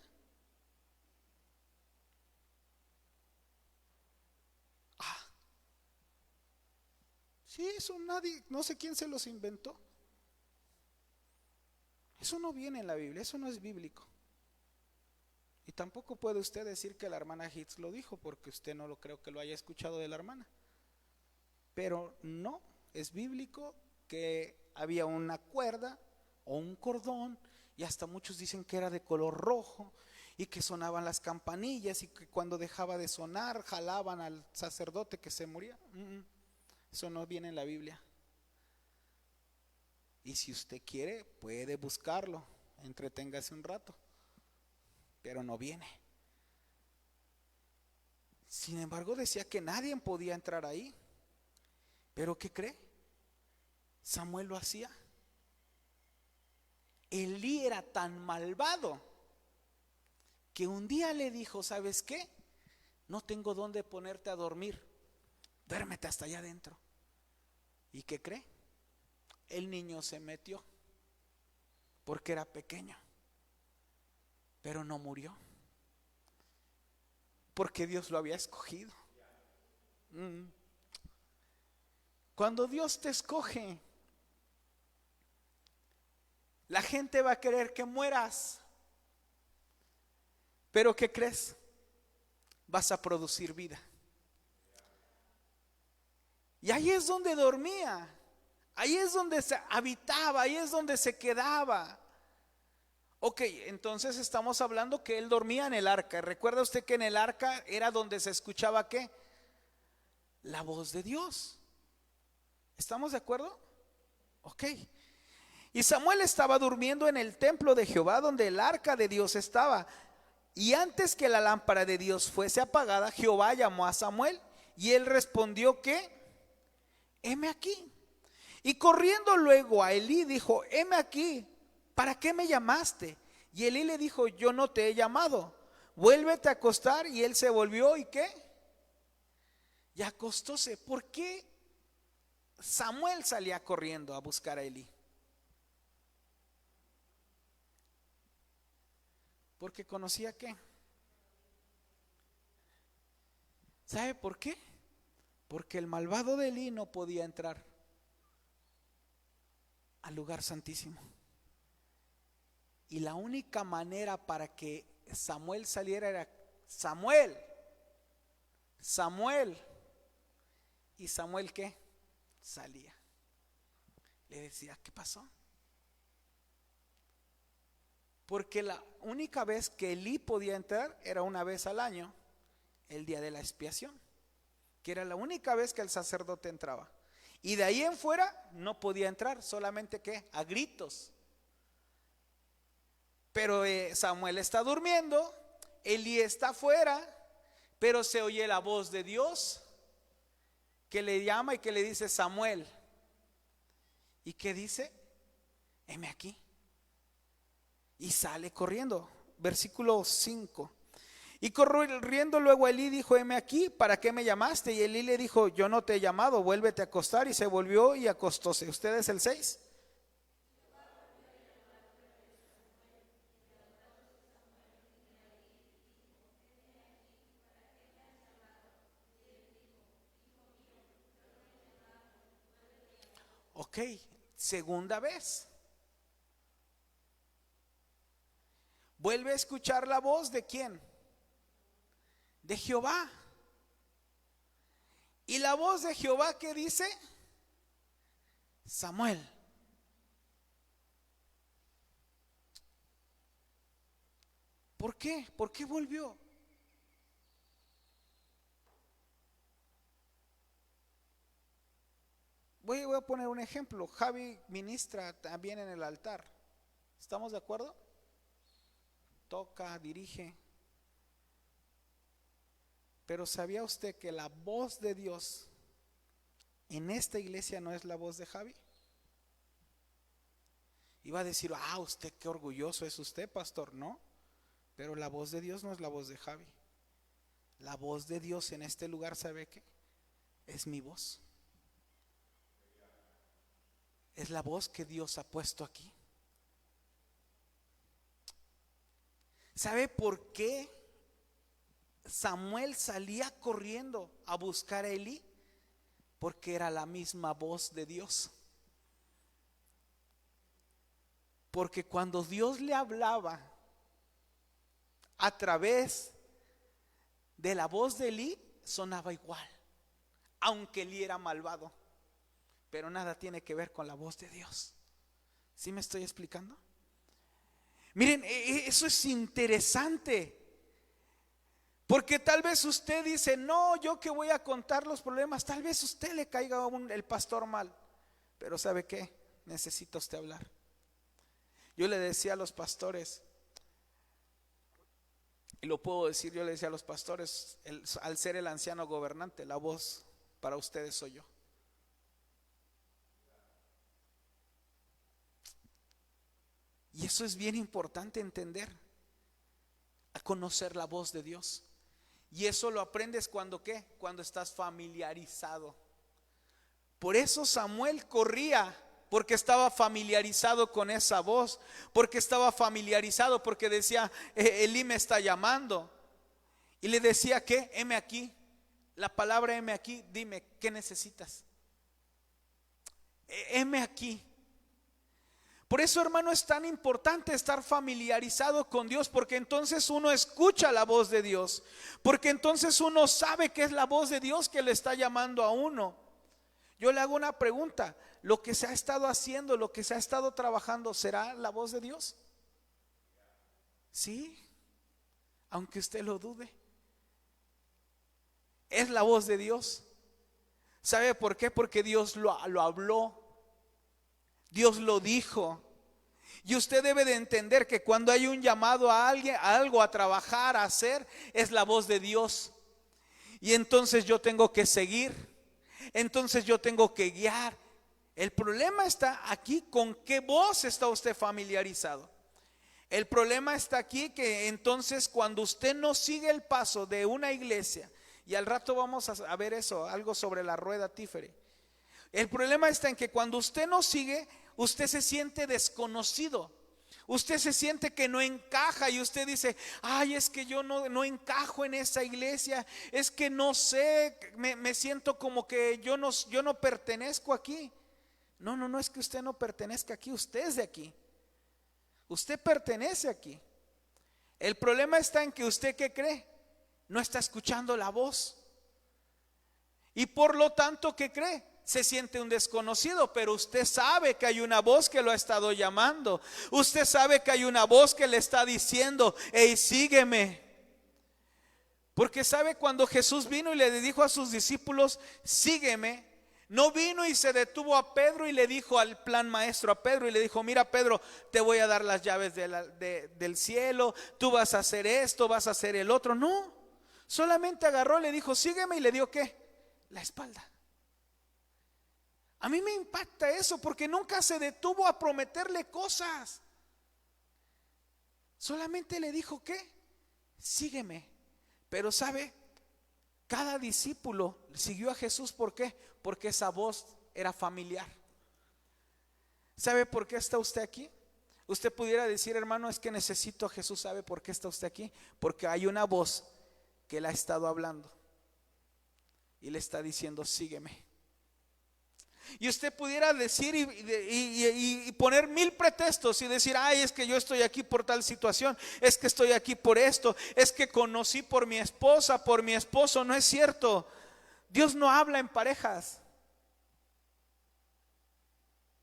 Ah, sí, eso nadie, no sé quién se los inventó. Eso no viene en la Biblia, eso no es bíblico. Y tampoco puede usted decir que la hermana Hitz lo dijo, porque usted no lo creo que lo haya escuchado de la hermana. Pero no, es bíblico que había una cuerda o un cordón, y hasta muchos dicen que era de color rojo, y que sonaban las campanillas, y que cuando dejaba de sonar jalaban al sacerdote que se moría. Eso no viene en la Biblia. Y si usted quiere, puede buscarlo, entreténgase un rato, pero no viene. Sin embargo, decía que nadie podía entrar ahí. ¿Pero qué cree? Samuel lo hacía. Elí era tan malvado que un día le dijo: ¿sabes qué? No tengo dónde ponerte a dormir, duérmete hasta allá adentro. ¿Y qué cree? El niño se metió porque era pequeño, pero no murió, porque Dios lo había escogido. Cuando Dios te escoge, la gente va a querer que mueras, pero ¿qué crees? Vas a producir vida. Y ahí es donde dormía, ahí es donde se habitaba, ahí es donde se quedaba. Ok, entonces estamos hablando que él dormía en el arca. ¿Recuerda usted que en el arca era donde se escuchaba qué? La voz de Dios. ¿Estamos de acuerdo? Ok. Y Samuel estaba durmiendo en el templo de Jehová, donde el arca de Dios estaba. Y antes que la lámpara de Dios fuese apagada, Jehová llamó a Samuel, y él respondió que: heme aquí. Y corriendo luego a Elí dijo: heme aquí, ¿para qué me llamaste? Y Elí le dijo: yo no te he llamado, vuélvete a acostar. Y él se volvió, ¿y qué? Y acostóse. ¿Por qué Samuel salía corriendo a buscar a Elí? Porque conocía qué. ¿Sabe por qué? Porque el malvado de Elí no podía entrar al lugar santísimo. Y la única manera para que Samuel saliera era: Samuel, Samuel. ¿Y Samuel qué? Salía. Le decía: ¿qué pasó? Porque la única vez que Elí podía entrar era una vez al año, el día de la expiación, que era la única vez que el sacerdote entraba. Y de ahí en fuera no podía entrar, solamente que a gritos. Pero Samuel está durmiendo, Elí está afuera, pero se oye la voz de Dios que le llama y que le dice: Samuel. ¿Y qué dice? Heme aquí. Y sale corriendo. Versículo 5. Y corriendo luego Elí dijo: heme aquí, ¿para qué me llamaste? Y Elí le dijo: yo no te he llamado, vuélvete a acostar. Y se volvió y acostóse. ¿Usted es el 6? Ok, segunda vez. Vuelve a escuchar la voz de ¿quién? De Jehová. Y la voz de Jehová, ¿qué dice? Samuel. ¿Por qué? ¿Por qué volvió? Voy a poner un ejemplo. Javi ministra también en el altar. ¿Estamos de acuerdo? Toca, dirige. Pero ¿sabía usted que la voz de Dios en esta iglesia no es la voz de Javi? Iba a decir: usted qué orgulloso es usted, pastor. No, pero la voz de Dios no es la voz de Javi. La voz de Dios en este lugar, ¿sabe qué? Es mi voz. Es la voz que Dios ha puesto aquí. ¿Sabe por qué Samuel salía corriendo a buscar a Elí? Porque era la misma voz de Dios. Porque cuando Dios le hablaba a través de la voz de Elí sonaba igual, aunque Elí era malvado, pero nada tiene que ver con la voz de Dios. ¿Sí me estoy explicando? Miren, eso es interesante, porque tal vez usted dice, no, yo que voy a contar los problemas, tal vez usted le caiga el pastor mal, pero ¿sabe qué? Necesita usted hablar. Yo le decía a los pastores, y lo puedo decir, yo le decía a los pastores, al ser el anciano gobernante, la voz para ustedes soy yo. Y eso es bien importante entender, a conocer la voz de Dios. Y eso lo aprendes cuando ¿qué? Cuando estás familiarizado. Por eso Samuel corría, porque estaba familiarizado con esa voz, porque estaba familiarizado, porque decía, Elí me está llamando. Y le decía, ¿qué? Heme aquí. La palabra heme aquí, dime, ¿qué necesitas? Heme aquí. Por eso, hermano, es tan importante estar familiarizado con Dios, porque entonces uno escucha la voz de Dios, porque entonces uno sabe que es la voz de Dios que le está llamando a uno. Yo le hago una pregunta, ¿lo que se ha estado haciendo, lo que se ha estado trabajando, será la voz de Dios? Sí, aunque usted lo dude, es la voz de Dios. ¿Sabe por qué? Porque Dios lo habló, Dios lo dijo. Y usted debe de entender que cuando hay un llamado a alguien, a algo, a trabajar, a hacer, es la voz de Dios. Y entonces yo tengo que seguir, entonces yo tengo que guiar. El problema está aquí, con qué voz está usted familiarizado. El problema está aquí, que entonces cuando usted no sigue el paso de una iglesia, y al rato vamos a ver eso, algo sobre la rueda tífere. El problema está en que cuando usted no sigue, usted se siente desconocido, usted se siente que no encaja, y usted dice, ay, es que yo no encajo en esa iglesia, es que no sé, me siento como que yo no pertenezco aquí. No, es que usted no pertenezca aquí, usted es de aquí, usted pertenece aquí. El problema está en que usted, ¿qué cree? No está escuchando la voz, y por lo tanto, ¿qué cree? Se siente un desconocido, pero usted sabe que hay una voz que lo ha estado llamando. Usted sabe que hay una voz que le está diciendo, hey, sígueme. Porque sabe, cuando Jesús vino y le dijo a sus discípulos, sígueme, no vino y se detuvo a Pedro y le dijo al plan maestro a Pedro, y le dijo, mira, Pedro, te voy a dar las llaves del cielo, tú vas a hacer esto, vas a hacer el otro. No, solamente agarró, le dijo, sígueme, y le dio ¿qué? La espalda. A mí me impacta eso, porque nunca se detuvo a prometerle cosas. Solamente le dijo, ¿qué? Sígueme. Pero sabe, cada discípulo siguió a Jesús. ¿Por qué? Porque esa voz era familiar. ¿Sabe por qué está usted aquí? Usted pudiera decir, hermano, es que necesito a Jesús. ¿Sabe por qué está usted aquí? Porque hay una voz que le ha estado hablando y le está diciendo, sígueme. Y usted pudiera decir y poner mil pretextos y decir, ay, es que yo estoy aquí por tal situación, es que estoy aquí por esto, es que conocí por mi esposa, por mi esposo. No es cierto. Dios no habla en parejas.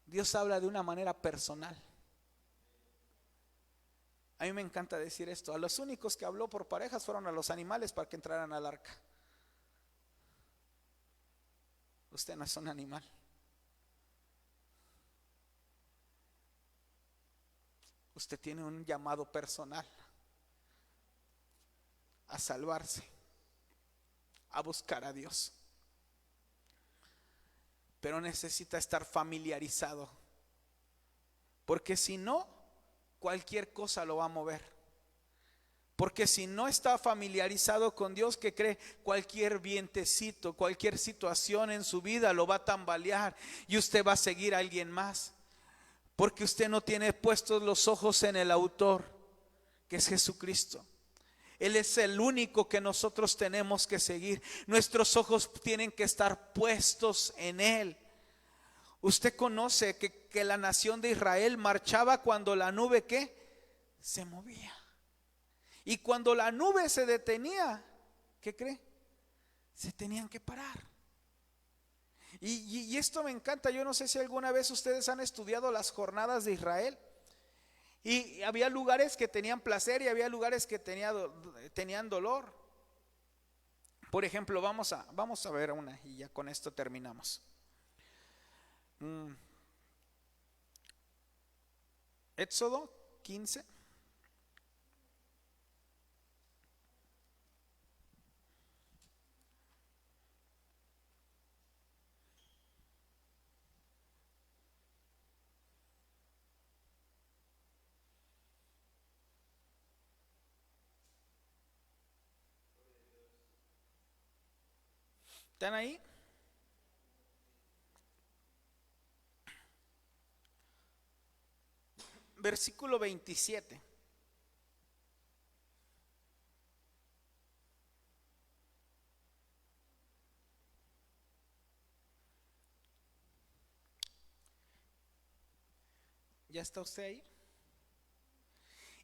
Dios habla de una manera personal. A mí me encanta decir esto, a los únicos que habló por parejas fueron a los animales para que entraran al arca. Usted no es un animal. Usted tiene un llamado personal a salvarse, a buscar a Dios. Pero necesita estar familiarizado, porque si no, cualquier cosa lo va a mover. Porque si no está familiarizado con Dios, ¿qué cree? Cualquier vientecito, cualquier situación en su vida lo va a tambalear, y usted va a seguir a alguien más. Porque usted no tiene puestos los ojos en el autor, que es Jesucristo. Él es el único que nosotros tenemos que seguir. Nuestros ojos tienen que estar puestos en Él. Usted conoce que la nación de Israel marchaba cuando la nube, ¿qué? Se movía. Y cuando la nube se detenía, ¿qué cree? Se tenían que parar. Y esto me encanta. Yo no sé si alguna vez ustedes han estudiado las jornadas de Israel. Y había lugares que tenían placer y había lugares que tenían dolor. Por ejemplo, vamos a ver una y ya con esto terminamos. Éxodo 15. ¿Están ahí? Versículo 27. ¿Ya está usted ahí?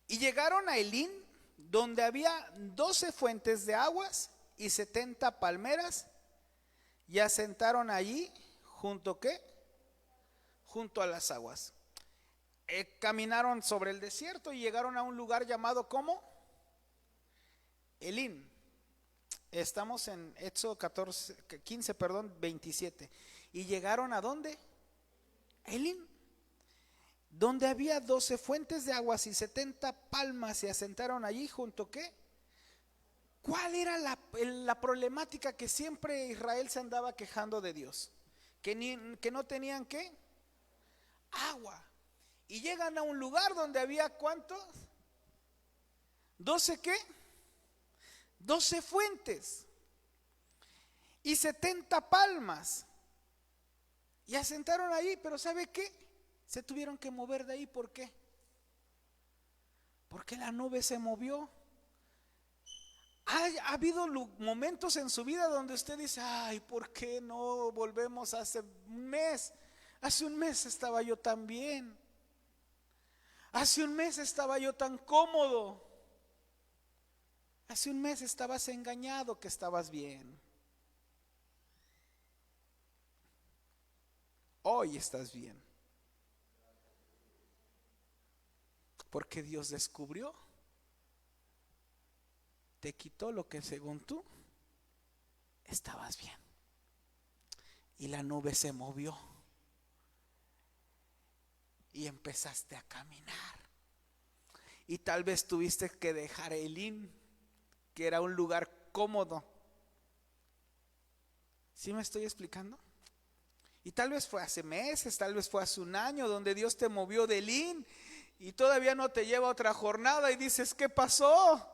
Y llegaron a Elín, donde había 12 fuentes de aguas y 70 palmeras, y asentaron allí junto a las aguas. Caminaron sobre el desierto y llegaron a un lugar llamado ¿cómo? Elín. Estamos en Éxodo 15, 27. Y llegaron ¿a dónde? Elín, donde había 12 fuentes de aguas y 70 palmas, se asentaron allí junto ¿qué? ¿Cuál era la problemática que siempre Israel se andaba quejando de Dios? Que no tenían ¿qué? Agua. Y llegan a un lugar donde había ¿cuántos? 12 ¿qué? 12 fuentes y 70 palmas. Y asentaron ahí, pero ¿sabe qué? Se tuvieron que mover de ahí. ¿Por qué? Porque la nube se movió. Ha habido momentos en su vida donde usted dice: ay, ¿por qué no volvemos hace un mes? Hace un mes estaba yo tan bien. Hace un mes estaba yo tan cómodo. Hace un mes estabas engañado que estabas bien. Hoy estás bien. Porque Dios descubrió, te quitó lo que según tú estabas bien. Y la nube se movió. Y empezaste a caminar. Y tal vez tuviste que dejar Elín, que era un lugar cómodo. ¿Sí me estoy explicando? Y tal vez fue hace meses, tal vez fue hace un año, donde Dios te movió de Elín y todavía no te lleva a otra jornada y dices: ¿qué pasó?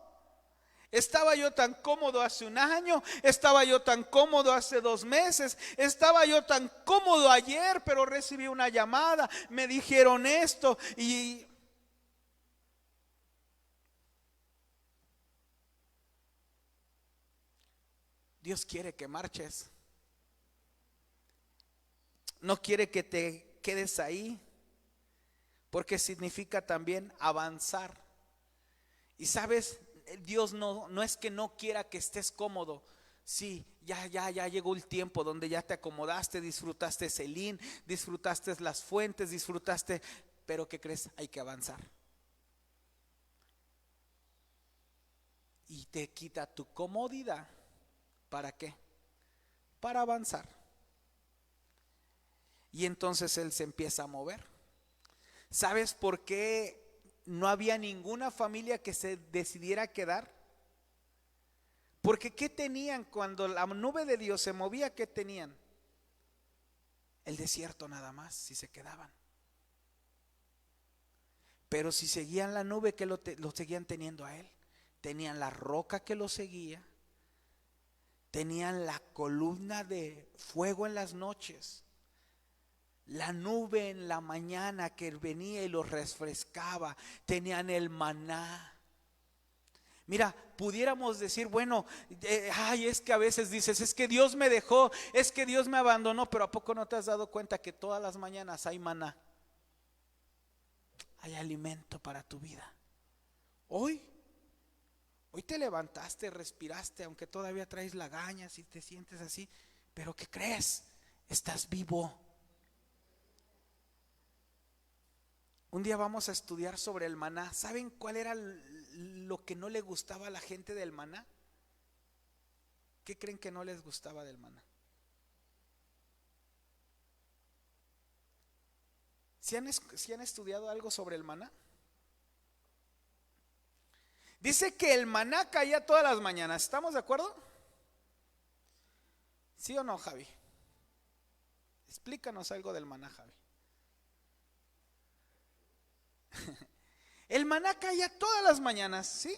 Estaba yo tan cómodo hace un año, estaba yo tan cómodo hace 2 meses, estaba yo tan cómodo ayer, pero recibí una llamada, me dijeron esto y Dios quiere que marches. No quiere que te quedes ahí, porque significa también avanzar. Y sabes, Dios no es que no quiera que estés cómodo. Sí, ya llegó el tiempo donde ya te acomodaste, disfrutaste Elín, disfrutaste las fuentes, disfrutaste, pero ¿qué crees? Hay que avanzar. Y te quita tu comodidad. ¿Para qué? Para avanzar. Y entonces Él se empieza a mover. ¿Sabes por qué no había ninguna familia que se decidiera quedar? Porque ¿qué tenían cuando la nube de Dios se movía? ¿Qué tenían? El desierto nada más, si se quedaban. Pero si seguían la nube, que lo seguían teniendo a Él. Tenían la roca que lo seguía. Tenían la columna de fuego en las noches. La nube en la mañana que venía y los refrescaba. Tenían el maná. Mira, pudiéramos decir, bueno, es que a veces dices: es que Dios me dejó, es que Dios me abandonó. Pero ¿a poco no te has dado cuenta que todas las mañanas hay maná? Hay alimento para tu vida. Hoy Hoy te levantaste, respiraste, aunque todavía traes lagañas y te sientes así, pero ¿qué crees? Estás vivo. Un día vamos a estudiar sobre el maná. ¿Saben cuál era lo que no le gustaba a la gente del maná? ¿Qué creen que no les gustaba del maná? ¿Si han estudiado algo sobre el maná? Dice que el maná caía todas las mañanas. ¿Estamos de acuerdo? ¿Sí o no, Javi? Explícanos algo del maná, Javi. El maná caía todas las mañanas, ¿sí?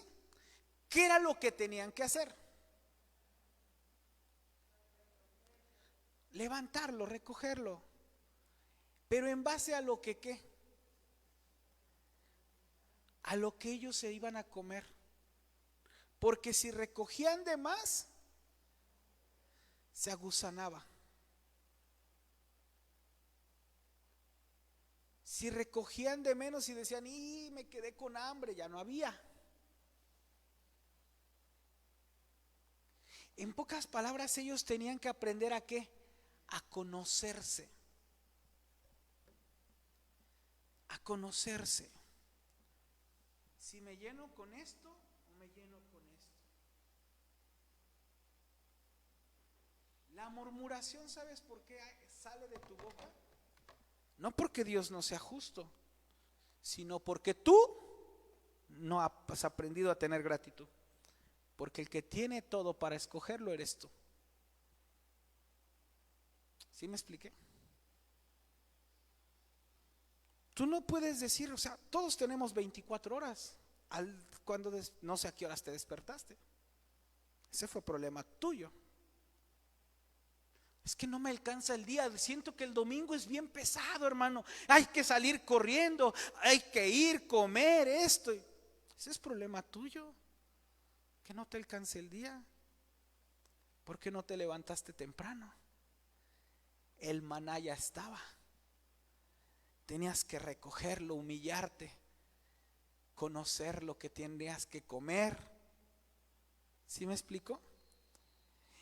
¿Qué era lo que tenían que hacer? Levantarlo, recogerlo. Pero en base a lo que ¿qué? A lo que ellos se iban a comer. Porque si recogían de más, se agusanaba. Si recogían de menos y decían, y me quedé con hambre, ya no había. En pocas palabras, ellos tenían que aprender ¿a qué? A conocerse. A conocerse. Si me lleno con esto o me lleno con esto. La murmuración, ¿sabes por qué sale de tu boca? No porque Dios no sea justo, sino porque tú no has aprendido a tener gratitud. Porque el que tiene todo para escogerlo eres tú. ¿Sí me expliqué? Tú no puedes decir, o sea, todos tenemos 24 horas. Cuando no sé a qué horas te despertaste. Ese fue problema tuyo. Es que no me alcanza el día, siento que el domingo es bien pesado, hermano. Hay que salir corriendo, hay que ir, comer esto. Ese es problema tuyo, que no te alcance el día. ¿Por qué no te levantaste temprano? El maná ya estaba. Tenías que recogerlo, humillarte, conocer lo que tendrías que comer. ¿Sí me explico?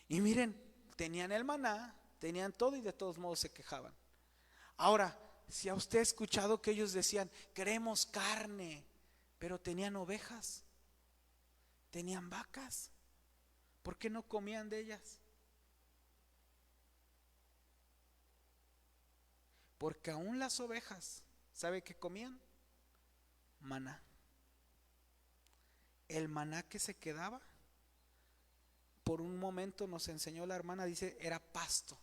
Y miren, tenían el maná, tenían todo y de todos modos se quejaban. Ahora, si a usted ha escuchado que ellos decían, queremos carne, pero tenían ovejas, tenían vacas, ¿por qué no comían de ellas? Porque aún las ovejas, ¿sabe qué comían? Maná. El maná que se quedaba, por un momento nos enseñó la hermana, dice, era pasto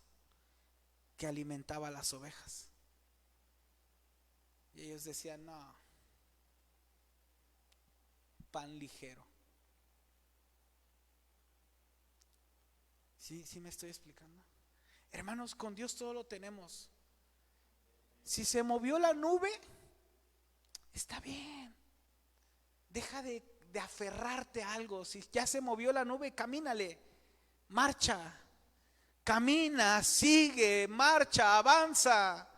que alimentaba a las ovejas. Y ellos decían, no, pan ligero. ¿Sí me estoy explicando? Hermanos, con Dios todo lo tenemos. Si se movió la nube, está bien. Deja de aferrarte a algo. Si ya se movió la nube, camínale, marcha, camina, sigue, marcha, avanza.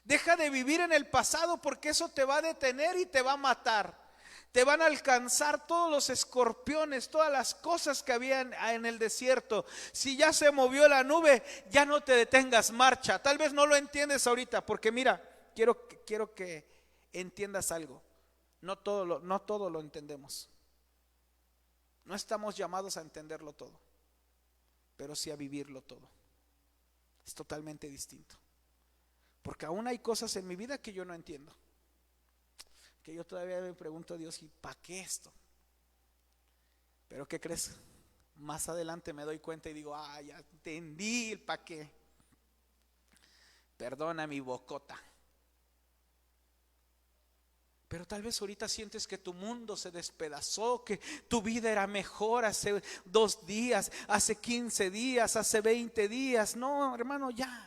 Deja de vivir en el pasado, porque eso te va a detener y te va a matar. Te van a alcanzar todos los escorpiones, todas las cosas que había en el desierto. Si ya se movió la nube, ya no te detengas, marcha. Tal vez no lo entiendes ahorita, porque mira, quiero que entiendas algo. No todo lo entendemos. No estamos llamados a entenderlo todo, pero sí a vivirlo todo. Es totalmente distinto. Porque aún hay cosas en mi vida que yo no entiendo, que yo todavía me pregunto a Dios, ¿y para qué esto? Pero ¿qué crees? Más adelante me doy cuenta y digo, ya entendí el para qué. Perdona mi bocota. Pero tal vez ahorita sientes que tu mundo se despedazó, que tu vida era mejor hace 2 días, hace 15 días, hace 20 días. No, hermano, ya.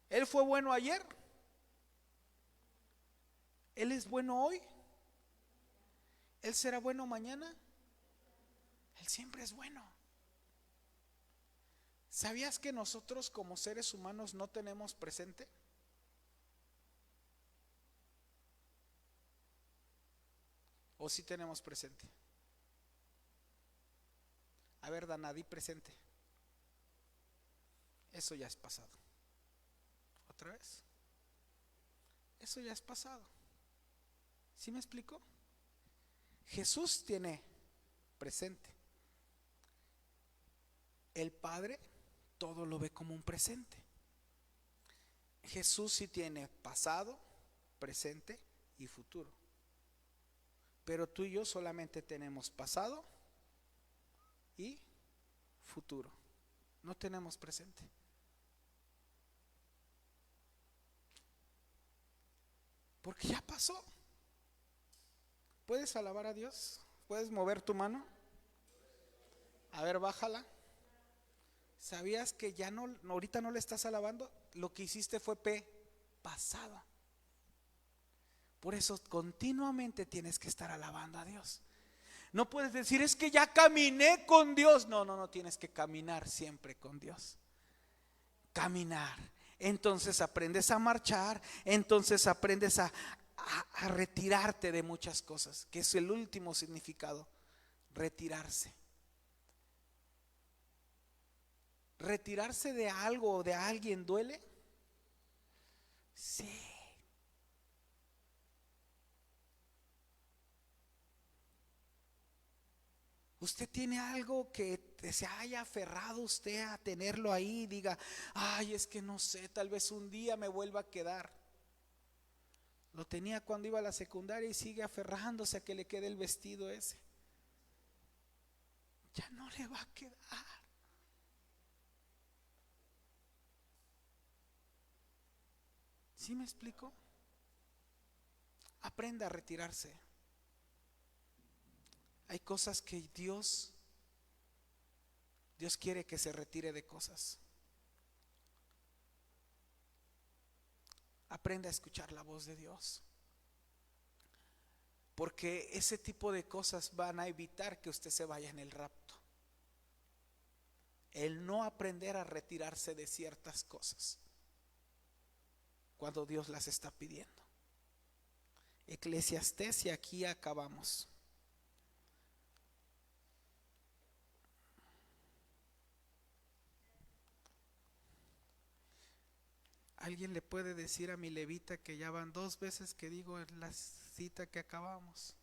Él fue bueno ayer. Él es bueno hoy. Él será bueno mañana. Él siempre es bueno. ¿Sabías que nosotros como seres humanos no tenemos presente? ¿O sí tenemos presente? A ver, Danadí, presente. Eso ya es pasado. ¿Otra vez? Eso ya es pasado. ¿Sí me explico? Jesús tiene presente. El Padre todo lo ve como un presente. Jesús sí tiene pasado, presente y futuro. Pero tú y yo solamente tenemos pasado y futuro. No tenemos presente. Porque ya pasó. ¿Puedes alabar a Dios? ¿Puedes mover tu mano? A ver, bájala. ¿Sabías que ya no, ahorita no le estás alabando? Lo que hiciste fue pasado. Por eso continuamente tienes que estar alabando a Dios. No puedes decir, es que ya caminé con Dios. No, tienes que caminar siempre con Dios. Caminar. Entonces aprendes a marchar, entonces aprendes a retirarte de muchas cosas, que es el último significado, retirarse. ¿Retirarse de algo o de alguien duele? Sí. Usted tiene algo que se haya aferrado usted a tenerlo ahí y diga, ay, es que no sé, tal vez un día me vuelva a quedar. Lo tenía cuando iba a la secundaria y sigue aferrándose a que le quede el vestido ese. Ya no le va a quedar. ¿Sí me explico? Aprenda a retirarse. Hay cosas que Dios quiere que se retire de cosas. Aprenda a escuchar la voz de Dios. Porque ese tipo de cosas van a evitar que usted se vaya en el rapto. El no aprender a retirarse de ciertas cosas cuando Dios las está pidiendo. Eclesiastés, y aquí acabamos. ¿Alguien le puede decir a mi levita que ya van 2 veces que digo en la cita que acabamos?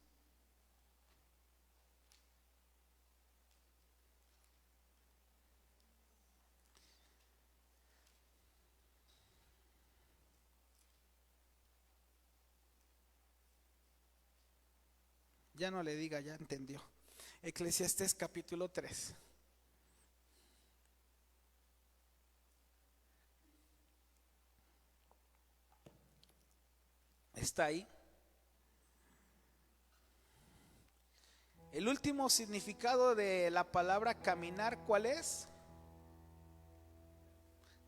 Ya no le diga, ya entendió. Eclesiastés capítulo 3. Está ahí. El último significado de la palabra caminar, ¿cuál es?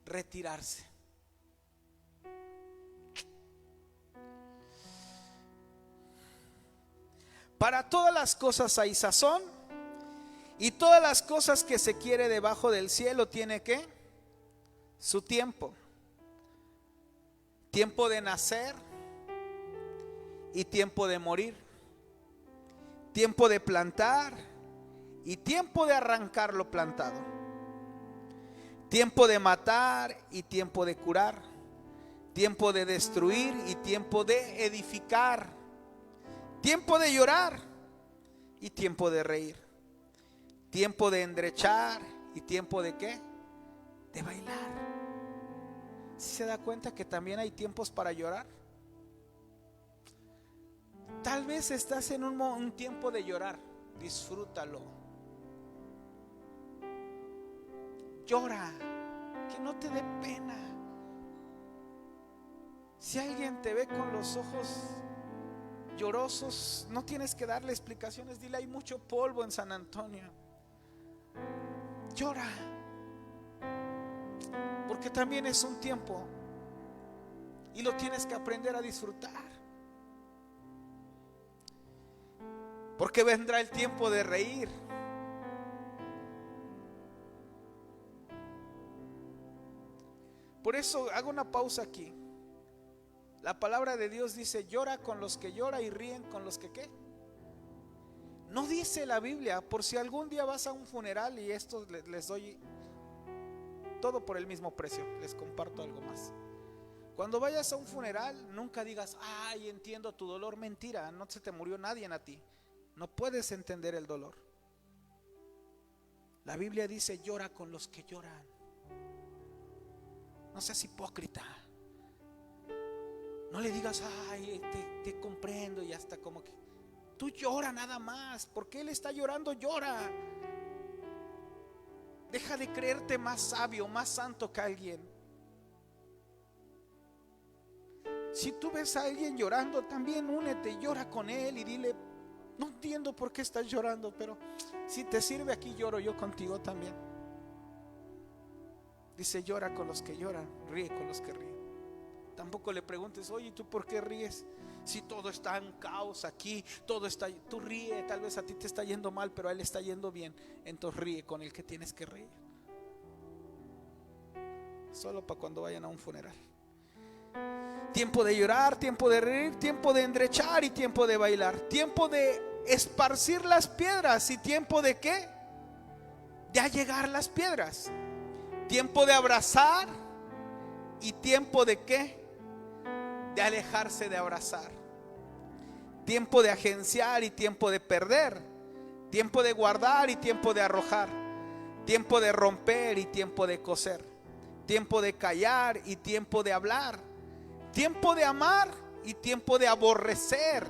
Retirarse. Para todas las cosas hay sazón, y todas las cosas que se quiere debajo del cielo tiene que su tiempo. Tiempo de nacer y tiempo de morir. Tiempo de plantar y tiempo de arrancar lo plantado. Tiempo de matar y tiempo de curar. Tiempo de destruir y tiempo de edificar. Tiempo de llorar y tiempo de reír. Tiempo de endrechar y tiempo de ¿qué? De bailar. ¿Sí se da cuenta que también hay tiempos para llorar? Tal vez estás en un tiempo de llorar. Disfrútalo. Llora, que no te dé pena. Si alguien te ve con los ojos llorosos, no tienes que darle explicaciones. Dile, hay mucho polvo en San Antonio. Llora, porque también es un tiempo y lo tienes que aprender a disfrutar. Porque vendrá el tiempo de reír. Por eso hago una pausa aquí. La palabra de Dios dice, llora con los que lloran y ríen con los que ¿qué? No dice la Biblia, por si algún día vas a un funeral, y esto les doy todo por el mismo precio, les comparto algo más. Cuando vayas a un funeral, nunca digas, ay, entiendo tu dolor. Mentira, no se te murió nadie a ti, no puedes entender el dolor. La Biblia dice, llora con los que lloran. No seas hipócrita. No le digas, ay, te comprendo, y hasta como que tú llora nada más, porque él está llorando, llora. Deja de creerte más sabio, más santo que alguien. Si tú ves a alguien llorando, también únete, llora con él y dile, no entiendo por qué estás llorando, pero si te sirve, aquí lloro yo contigo también. Dice, llora con los que lloran, ríe con los que ríen. Tampoco le preguntes, oye, ¿tú por qué ríes? Si todo está en caos aquí, todo está, tú ríe, tal vez a ti te está yendo mal, pero a él le está yendo bien. Entonces ríe con el que tienes que reír. Solo para cuando vayan a un funeral. Tiempo de llorar, tiempo de reír, tiempo de endrechar y tiempo de bailar. Tiempo de esparcir las piedras y tiempo de ¿qué? De allegar las piedras. Tiempo de abrazar y tiempo de ¿qué? De alejarse de abrazar. Tiempo de agenciar y tiempo de perder. Tiempo de guardar y tiempo de arrojar. Tiempo de romper y tiempo de coser. Tiempo de callar y tiempo de hablar. Tiempo de amar y tiempo de aborrecer.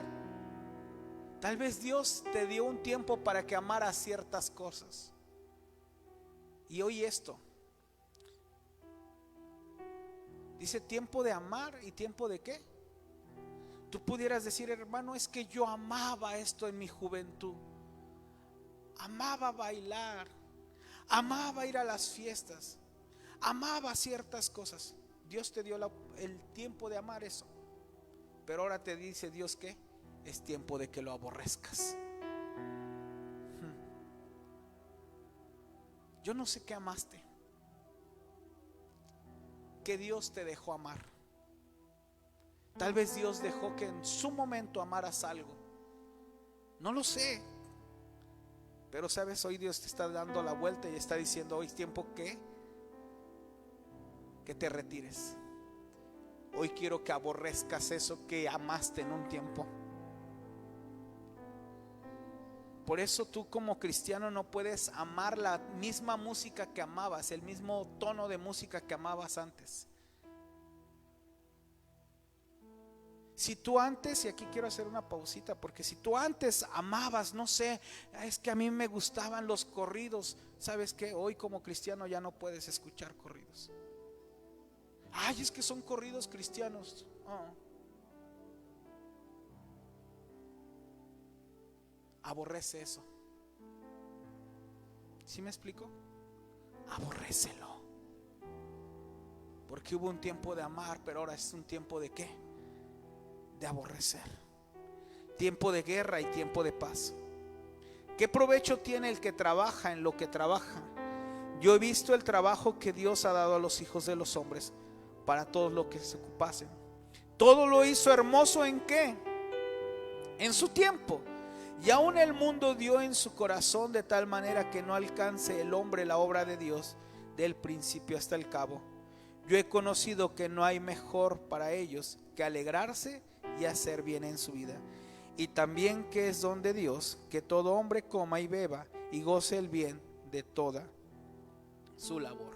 Tal vez Dios te dio un tiempo para que amaras ciertas cosas. Y oye esto. Dice tiempo de amar y tiempo de ¿qué? Tú pudieras decir, hermano, es que yo amaba esto en mi juventud. Amaba bailar, amaba ir a las fiestas, amaba ciertas cosas. Dios te dio el tiempo de amar eso. Pero ahora te dice Dios que es tiempo de que lo aborrezcas. Yo no sé qué amaste, que Dios te dejó amar. Tal vez Dios dejó que en su momento amaras algo. No lo sé. Pero sabes, hoy Dios te está dando la vuelta y está diciendo, hoy es tiempo que te retires. Hoy quiero que aborrezcas eso que amaste en un tiempo. Por eso tú como cristiano no puedes amar la misma música que amabas, el mismo tono de música que amabas antes. Si tú antes, y aquí quiero hacer una pausita, porque si tú antes amabas, no sé, es que a mí me gustaban los corridos, ¿sabes qué? Hoy como cristiano ya no puedes escuchar corridos. Ay, es que son corridos cristianos. Aborrece eso. ¿Sí me explico? Aborrécelo. Porque hubo un tiempo de amar, pero ahora es un tiempo de ¿qué? De aborrecer. Tiempo de guerra y tiempo de paz. ¿Qué provecho tiene el que trabaja en lo que trabaja? Yo he visto el trabajo que Dios ha dado a los hijos de los hombres para todos los que se ocupasen. Todo lo hizo hermoso ¿en qué? En su tiempo. Y aún el mundo dio en su corazón de tal manera que no alcance el hombre la obra de Dios del principio hasta el cabo. Yo he conocido que no hay mejor para ellos que alegrarse y hacer bien en su vida. Y también que es don de Dios que todo hombre coma y beba y goce el bien de toda su labor.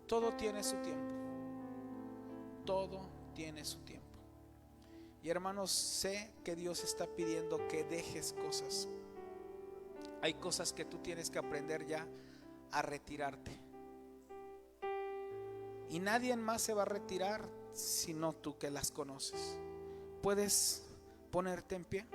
Todo tiene su tiempo. Todo tiene su tiempo. Y hermanos, sé que Dios está pidiendo que dejes cosas. Hay cosas que tú tienes que aprender ya a retirarte. Y nadie más se va a retirar sino tú que las conoces. ¿Puedes ponerte en pie?